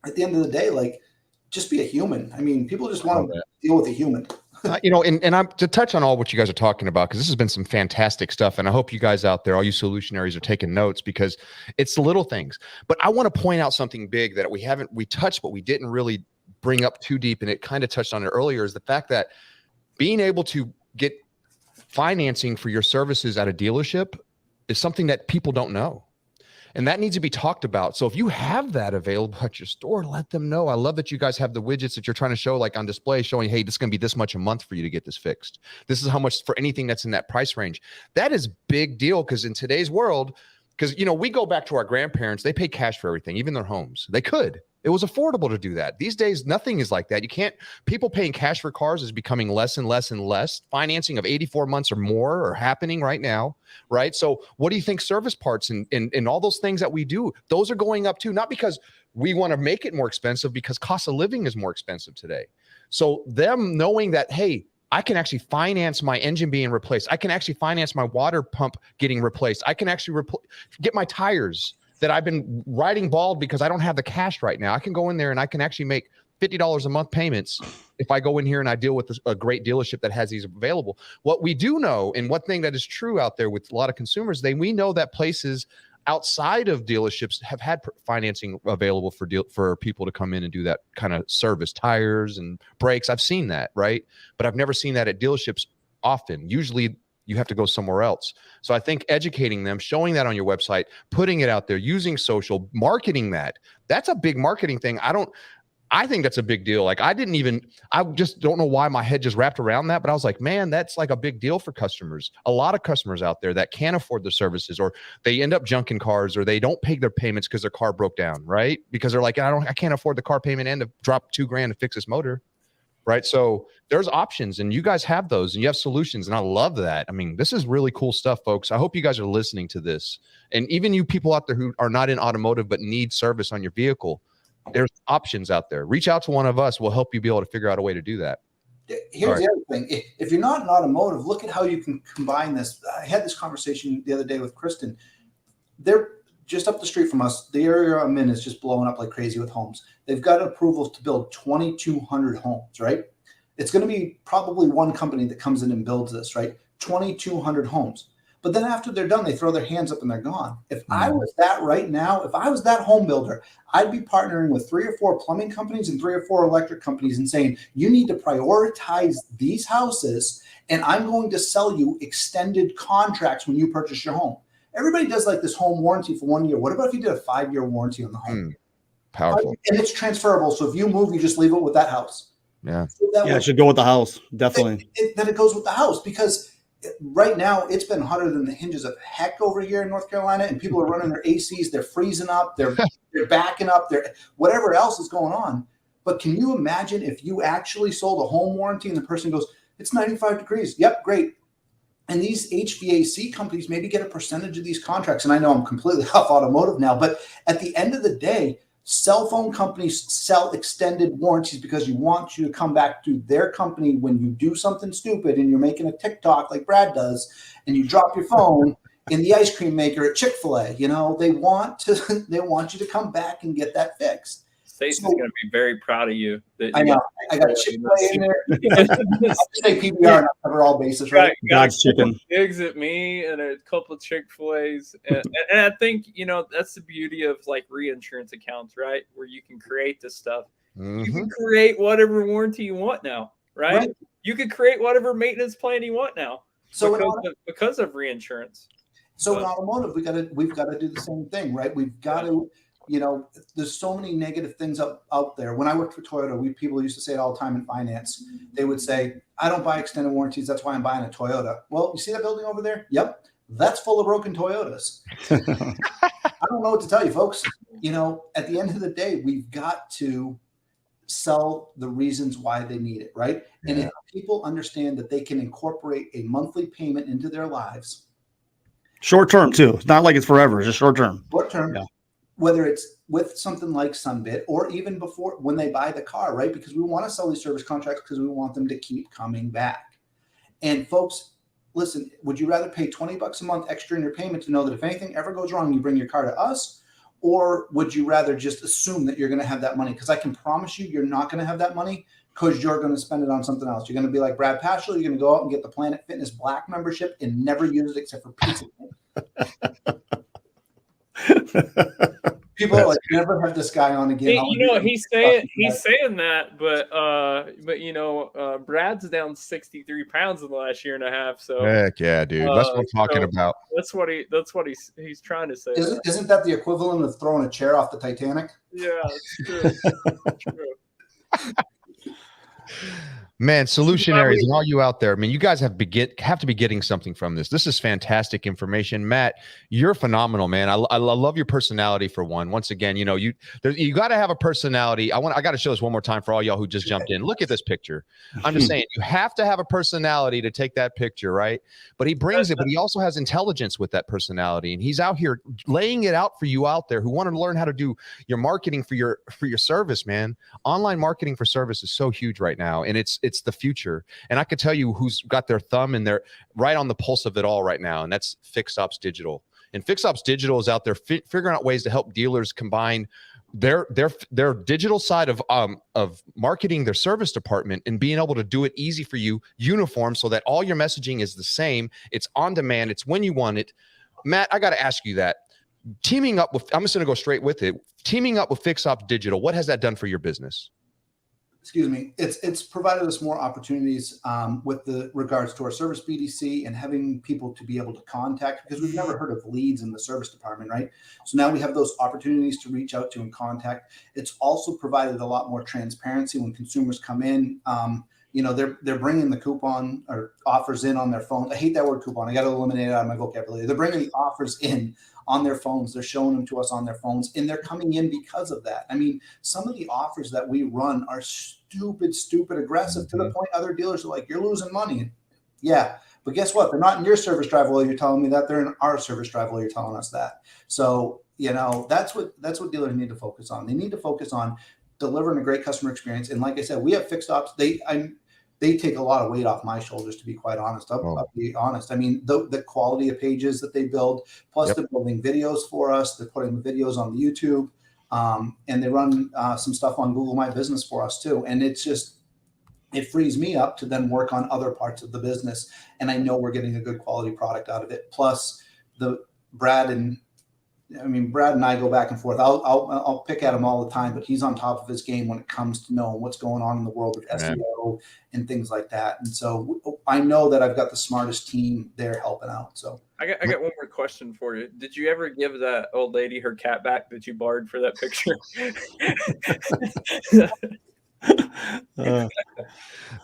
at the end of the day, like, just be a human. I mean, people just want to deal with a human. You know, and I'm to touch on all what you guys are talking about, because this has been some fantastic stuff. And I hope you guys out there, all you solutionaries, are taking notes, because it's the little things. But I want to point out something big that we touched, but we didn't really bring up too deep. And it kind of touched on it earlier, is the fact that being able to get financing for your services at a dealership is something that people don't know. And that needs to be talked about. So if you have that available at your store, let them know. I love that you guys have the widgets that you're trying to show like on display showing, hey, this is going to be this much a month for you to get this fixed. This is how much for anything that's in that price range. That is big deal because in today's world, because, you know, we go back to our grandparents, they pay cash for everything, even their homes. They could. It was affordable to do that. These days, nothing is like that. You can't, people paying cash for cars is becoming less and less and less. Financing of 84 months or more are happening right now, right? So what do you think service parts and all those things that we do, those are going up too, not because we want to make it more expensive, because cost of living is more expensive today. So them knowing that, hey, I can actually finance my engine being replaced. I can actually finance my water pump getting replaced. I can actually get my tires that I've been riding bald because I don't have the cash right now. I can go in there and I can actually make $50 a month payments if I go in here and I deal with a great dealership that has these available. What we do know, and one thing that is true out there with a lot of consumers, we know that places outside of dealerships have had financing available for people to come in and do that kind of service, tires and brakes. I've seen that, right? But I've never seen that at dealerships often. Usually you have to go somewhere else. So I think educating them, showing that on your website, putting it out there, using social, marketing that's a big marketing thing. I think that's a big deal. Like I just don't know why my head just wrapped around that, but I was like, man, that's like a big deal for customers. A lot of customers out there that can't afford the services, or they end up junking cars, or they don't pay their payments because their car broke down, right? Because they're like, I can't afford the car payment and to drop $2,000 to fix this motor. Right. So there's options, and you guys have those, and you have solutions. And I love that. I mean, this is really cool stuff, folks. I hope you guys are listening to this. And even you people out there who are not in automotive, but need service on your vehicle, there's options out there. Reach out to one of us. We'll help you be able to figure out a way to do that. Here's the other thing. If you're not in automotive, look at how you can combine this. I had this conversation the other day with Kristen. They're just up the street from us. The area I'm in is just blowing up like crazy with homes. They've got approvals to build 2,200 homes, right? It's going to be probably one company that comes in and builds this, right? 2,200 homes. But then after they're done, they throw their hands up and they're gone. If I was that right now, if I was that home builder, I'd be partnering with 3 or 4 plumbing companies and 3 or 4 electric companies and saying, you need to prioritize these houses, and I'm going to sell you extended contracts when you purchase your home. Everybody does like this home warranty for 1 year. What about if you did a 5-year warranty on the home? Powerful. And it's transferable. So if you move, you just leave it with that house. Yeah. So It should go with the house. Definitely. That it goes with the house, because right now it's been hotter than the hinges of heck over here in North Carolina, and people are running their ACs. They're freezing up. They're backing up. They're whatever else is going on. But can you imagine if you actually sold a home warranty and the person goes, it's 95 degrees. Yep. Great. And these HVAC companies maybe get a percentage of these contracts. And I know I'm completely off automotive now, but at the end of the day, cell phone companies sell extended warranties because you want you to come back to their company when you do something stupid and you're making a TikTok like Brad does, and you drop your phone in the ice cream maker at Chick-fil-A. You know, they want you to come back and get that fixed. Stacey's going to be very proud of you. I know. I got Chick-fil-A in there. I'll just say PBR and I'll cover all bases, right? God's chicken. Gigs at me and a couple of Chick-fil-A's. And I think, that's the beauty of like reinsurance accounts, right? Where you can create this stuff. Mm-hmm. You can create whatever warranty you want now, right? You can create whatever maintenance plan you want now. So because of reinsurance. So in automotive, we've got to do the same thing, right? We've got to, there's so many negative things out there. When I worked for Toyota, people used to say it all the time in finance. They would say, I don't buy extended warranties. That's why I'm buying a Toyota. Well, you see that building over there? Yep. That's full of broken Toyotas. I don't know what to tell you, folks. At the end of the day, we've got to sell the reasons why they need it, right? Yeah. And if people understand that they can incorporate a monthly payment into their lives. Short term, too. It's not like it's forever. It's just short term. Short term. Yeah. Whether it's with something like Sunbit or even before when they buy the car, right? Because we want to sell these service contracts because we want them to keep coming back. And folks, listen, would you rather pay $20 a month extra in your payment to know that if anything ever goes wrong, you bring your car to us? Or would you rather just assume that you're going to have that money? Because I can promise you're not going to have that money because you're going to spend it on something else. You're going to be like Brad Paschal. You're going to go out and get the Planet Fitness Black membership and never use it except for pizza. People are like, never have this guy on again. He's saying that, but Brad's down 63 pounds in the last year and a half. So heck yeah, dude. That's what I'm talking about. That's what he's trying to say. Isn't that the equivalent of throwing a chair off the Titanic? Yeah, it's true. It's true. Man, solutionaries and all you out there, I mean, you guys have to be getting something from this. This is fantastic information. Matt, you're phenomenal, man. I love your personality for one. Once again, you got to have a personality. I got to show this one more time for all y'all who just jumped in. Look at this picture. I'm just saying, you have to have a personality to take that picture, right? But he brings it, but he also has intelligence with that personality, and he's out here laying it out for you out there who want to learn how to do your marketing for your service, man. Online marketing for service is so huge right now, and it's the future. And I can tell you who's got their thumb and they're right on the pulse of it all right now. And that's FixOps Digital. And FixOps Digital is out there figuring out ways to help dealers combine their digital side of marketing their service department and being able to do it easy for you, uniform, so that all your messaging is the same. It's on demand. It's when you want it. Matt, I got to ask you that. Teaming up with, I'm just going to go straight with it. Teaming up with FixOps Digital, what has that done for your business? Excuse me, it's provided us more opportunities with the regards to our service BDC and having people to be able to contact, because we've never heard of leads in the service department, right? So now we have those opportunities to reach out to and contact. It's also provided a lot more transparency when consumers come in. They're bringing the coupon or offers in on their phone. I hate that word coupon. I got to eliminate it out of my vocabulary. They're bringing the offers in on their phones. They're showing them to us on their phones, and they're coming in because of that. I mean, some of the offers that we run are stupid aggressive to the point other dealers are like, you're losing money. Yeah. But guess what? They're not in your service drive while you're telling me that. They're in our service drive while you're telling us that. So, that's what dealers need to focus on. They need to focus on delivering a great customer experience. And like I said, we have FixOps. They take a lot of weight off my shoulders, to be quite honest. I'll be honest. I mean, the quality of pages that they build, plus they're building videos for us. They're putting the videos on the YouTube, and they run some stuff on Google My Business for us too. And it frees me up to then work on other parts of the business. And I know we're getting a good quality product out of it. Plus Brad and I go back and forth. I'll pick at him all the time, but he's on top of his game when it comes to knowing what's going on in the world of SEO and things like that. And so I know that I've got the smartest team there helping out. So I got one more question for you. Did you ever give that old lady her cat back that you borrowed for that picture?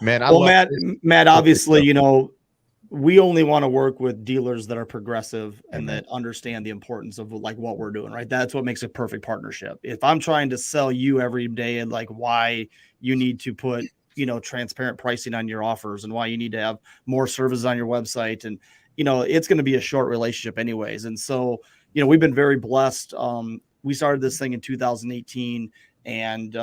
Matt, obviously, we only want to work with dealers that are progressive and that understand the importance of like what we're doing, right? That's what makes a perfect partnership. If I'm trying to sell you every day and like why you need to put, transparent pricing on your offers and why you need to have more services on your website, and, it's going to be a short relationship anyways. And so, we've been very blessed. We started this thing in 2018, and,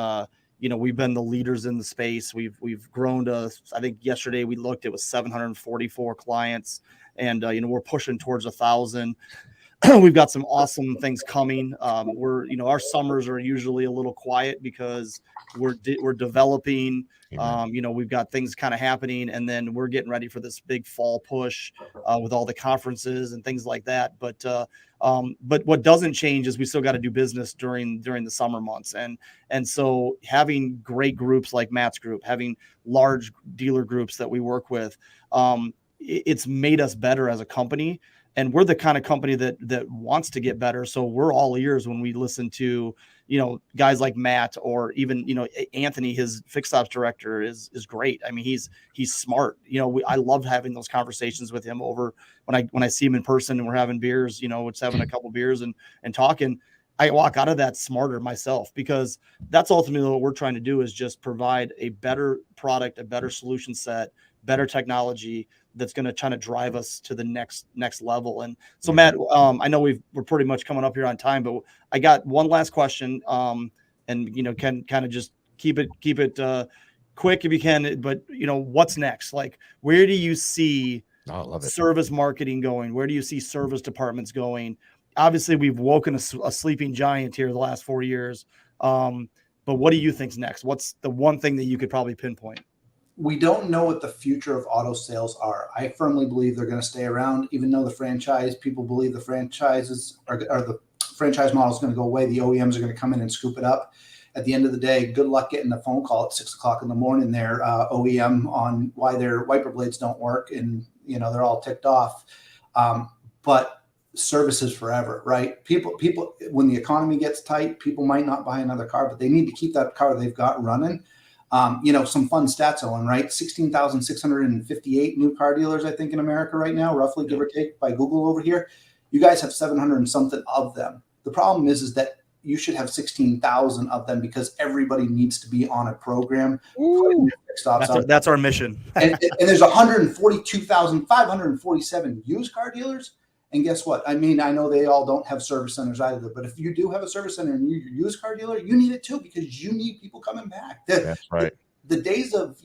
we've been the leaders in the space. We've grown to, I think yesterday we looked, it was 744 clients, and we're pushing towards 1,000. We've got some awesome things coming. Our summers are usually a little quiet because we're developing. We've got things kind of happening, and then we're getting ready for this big fall push with all the conferences and things like that. But what doesn't change is we still got to do business during the summer months. And so having great groups like Matt's group, having large dealer groups that we work with, it's made us better as a company. And we're the kind of company that wants to get better. So we're all ears when we listen to, guys like Matt, or even, Anthony, his FixOps director is great. I mean, he's smart. I love having those conversations with him over when I see him in person and we're having beers, it's having a couple beers and talking. I walk out of that smarter myself, because that's ultimately what we're trying to do, is just provide a better product, a better solution set, better technology that's going to try to drive us to the next level. And so, Matt, I know we're pretty much coming up here on time, but I got one last question, and can kind of just keep it quick if you can. But what's next? Like, where do you see service marketing going? Where do you see service departments going? Obviously, we've woken a sleeping giant here the last 4 years. But what do you think's next? What's the one thing that you could probably pinpoint? We don't know what the future of auto sales are. I firmly believe they're going to stay around, even though people believe the franchises are the franchise model is going to go away. The OEMs are going to come in and scoop it up. At the end of the day, good luck getting a phone call at 6 o'clock in the morning there, OEM, on why their wiper blades don't work, and they're all ticked off. But service is forever, right? People, when the economy gets tight, people might not buy another car, but they need to keep that car they've got running. Some fun stats, Owen, right? 16,658 new car dealers, I think, in America right now, roughly, give or take, by Google over here. You guys have 700 and something of them. The problem is that you should have 16,000 of them, because everybody needs to be on a program. That's our mission. and there's 142,547 used car dealers. And guess what? I mean, I know they all don't have service centers either, but if you do have a service center and you're a used car dealer, you need it too, because you need people coming back. That's right. The days of,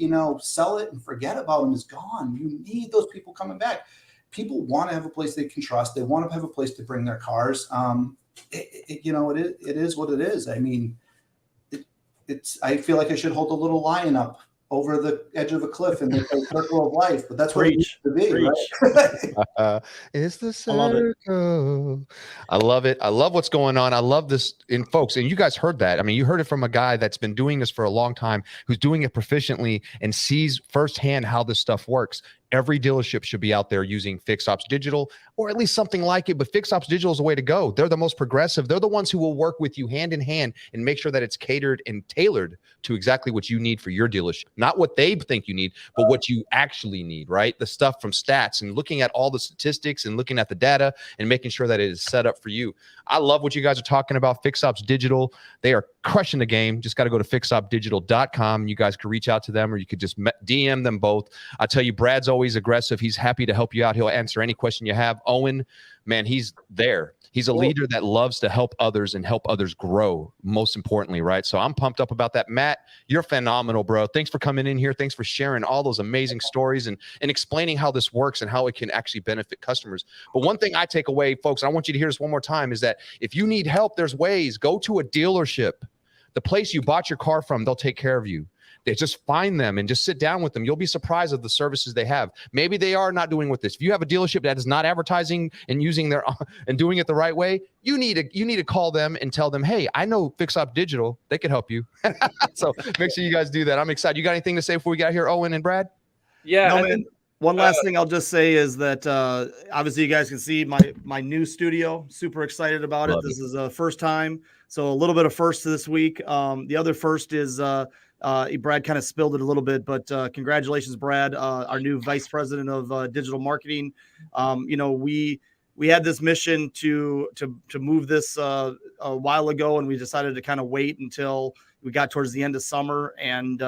sell it and forget about them is gone. You need those people coming back. People want to have a place they can trust. They want to have a place to bring their cars. It is what it is. I mean, I feel like I should hold a little lion up over the edge of a cliff in the circle of life, but that's what it needs to be, right? It's the circle. I love it. I love what's going on. I love this in folks. And you guys heard that. I mean, you heard it from a guy that's been doing this for a long time, who's doing it proficiently and sees firsthand how this stuff works. Every dealership should be out there using Fix Ops Digital, or at least something like it. But Fix Ops Digital is the way to go. They're the most progressive. They're the ones who will work with you hand in hand and make sure that it's catered and tailored to exactly what you need for your dealership. Not what they think you need, but what you actually need, right? The stuff from stats and looking at all the statistics and looking at the data and making sure that it is set up for you. I love what you guys are talking about. Fix Ops Digital, they are crushing the game. Just got to go to fixopdigital.com. You guys can reach out to them, or you could just DM them both. I tell you, Brad's always aggressive. He's happy to help you out. He'll answer any question you have. Owen, man, he's there. He's a leader that loves to help others and help others grow, most importantly, right? So I'm pumped up about that. Matt, you're phenomenal, bro. Thanks for coming in here. Thanks for sharing all those amazing stories and explaining how this works and how it can actually benefit customers. But one thing I take away, folks, I want you to hear this one more time, is that if you need help, there's ways. Go to a dealership. The place you bought your car from, they'll take care of you. They just find them and just sit down with them. You'll be surprised of the services they have. Maybe they are not doing with this. If you have a dealership that is not advertising and using their and doing it the right way, you need to call them and tell them, hey, I know Fix Up Digital. They can help you. So make sure you guys do that. I'm excited. You got anything to say before we got here, Owen and Brad? Yeah. No, man. One last thing I'll just say is that obviously you guys can see my new studio. Super excited about it. This is a first time. So a little bit of first this week. The other first is Brad kind of spilled it a little bit, but congratulations, Brad, our new vice president of digital marketing. We had this mission to move this a while ago, and we decided to kind of wait until we got towards the end of summer. And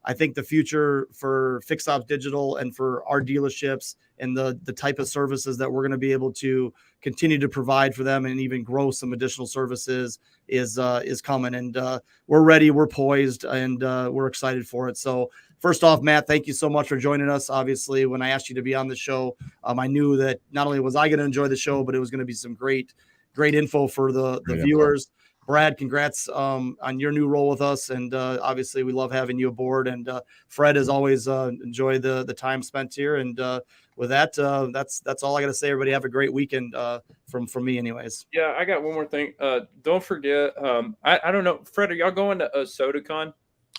I think the future for Fix Ops Digital and for our dealerships and the type of services that we're going to be able to continue to provide for them and even grow some additional services is coming. And we're ready, we're poised, and we're excited for it. So first off, Matt, thank you so much for joining us. Obviously, when I asked you to be on the show, I knew that not only was I going to enjoy the show, but it was going to be some great info for the viewers. Brad, congrats on your new role with us. And obviously we love having you aboard. And Fred, as always, enjoy the time spent here. And with that, that's all I got to say. Everybody have a great weekend from me anyways. Yeah, I got one more thing. Don't forget, I don't know, Fred, are y'all going to SodaCon?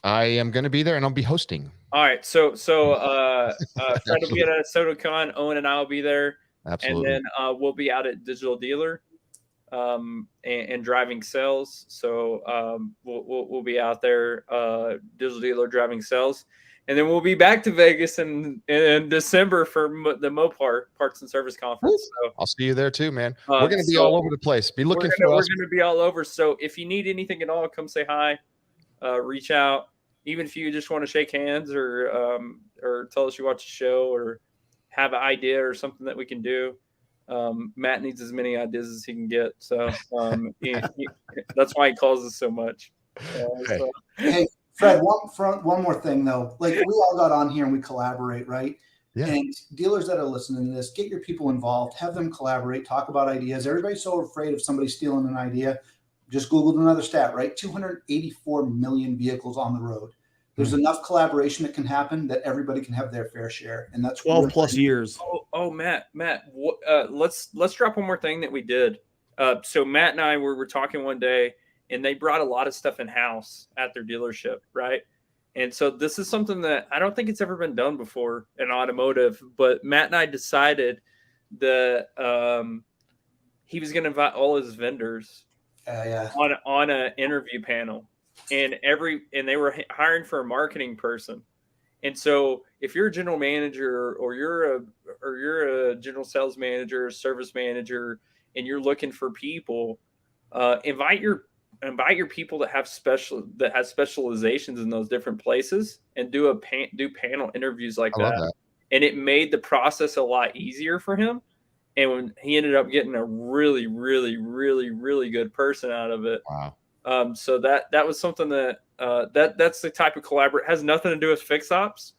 I am going to be there, and I'll be hosting. All right. So Fred will be at SodaCon. Owen and I will be there. Absolutely. And then we'll be out at Digital Dealer and driving sales. So we'll be out there, Digital Dealer driving sales. And then we'll be back to Vegas in December for the Mopar Parts and Service Conference. So, I'll see you there too, man. We're going to be all over the place. Be looking for us. We're going to be all over. So if you need anything at all, come say hi. Reach out. Even if you just want to shake hands or tell us you watch the show or have an idea or something that we can do. Matt needs as many ideas as he can get. So that's why he calls us so much. Hey, Fred, one more thing though. Like, we all got on here and we collaborate, right? Yeah. And dealers that are listening to this, get your people involved, have them collaborate, talk about ideas. Everybody's so afraid of somebody stealing an idea. Just Googled another stat, right? 284 million vehicles on the road. There's enough collaboration that can happen that everybody can have their fair share. And that's 12 plus years. Oh, Matt, let's drop one more thing that we did. So Matt and I were talking one day, and they brought a lot of stuff in house at their dealership, right? And so this is something that I don't think it's ever been done before in automotive. But Matt and I decided that he was going to invite all his vendors on an interview panel, and they were hiring for a marketing person. And so if you're a general manager or you're a general sales manager, or service manager, and you're looking for people, invite your people that have specializations in those different places, and do panel interviews like that. And it made the process a lot easier for him. And when he ended up getting a really, really, really, really good person out of it. Wow. So that was something that's the type of collaborate, has nothing to do with fix ops,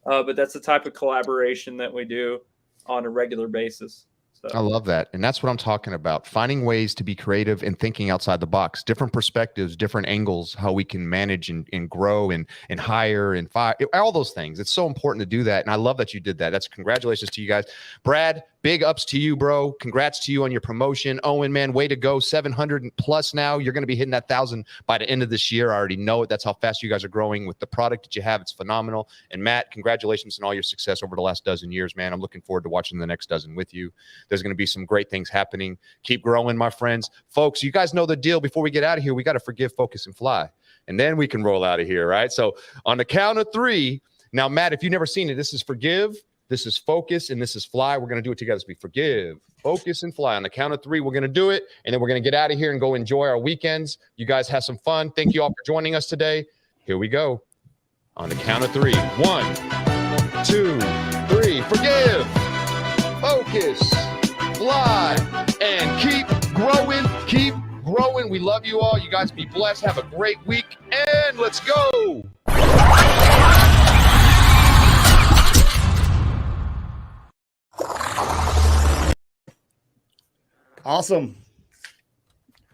but that's the type of collaboration that we do on a regular basis. So. I love that. And that's what I'm talking about. Finding ways to be creative and thinking outside the box, different perspectives, different angles, how we can manage and grow and hire and fire, all those things. It's so important to do that. And I love that you did that. That's congratulations to you guys. Brad, big ups to you, bro. Congrats to you on your promotion. Owen, man, way to go. 700 plus now. You're going to be hitting that 1,000 by the end of this year. I already know it. That's how fast you guys are growing with the product that you have. It's phenomenal. And Matt, congratulations on all your success over the last dozen years, man. I'm looking forward to watching the next dozen with you. There's going to be some great things happening. Keep growing, my friends. Folks, you guys know the deal. Before we get out of here, we got to forgive, focus, and fly. And then we can roll out of here, right? So on the count of 3, now, Matt, if you've never seen it, this is forgive, this is focus, and this is fly. We're going to do it together. So we forgive, focus, and fly. On the count of 3, we're going to do it, and then we're going to get out of here and go enjoy our weekends. You guys have some fun. Thank you all for joining us today. Here we go. On the count of 3. 1, 2, 3. Forgive, focus, fly, and keep growing, keep growing. We love you all. You guys be blessed. Have a great week, and let's go. Awesome.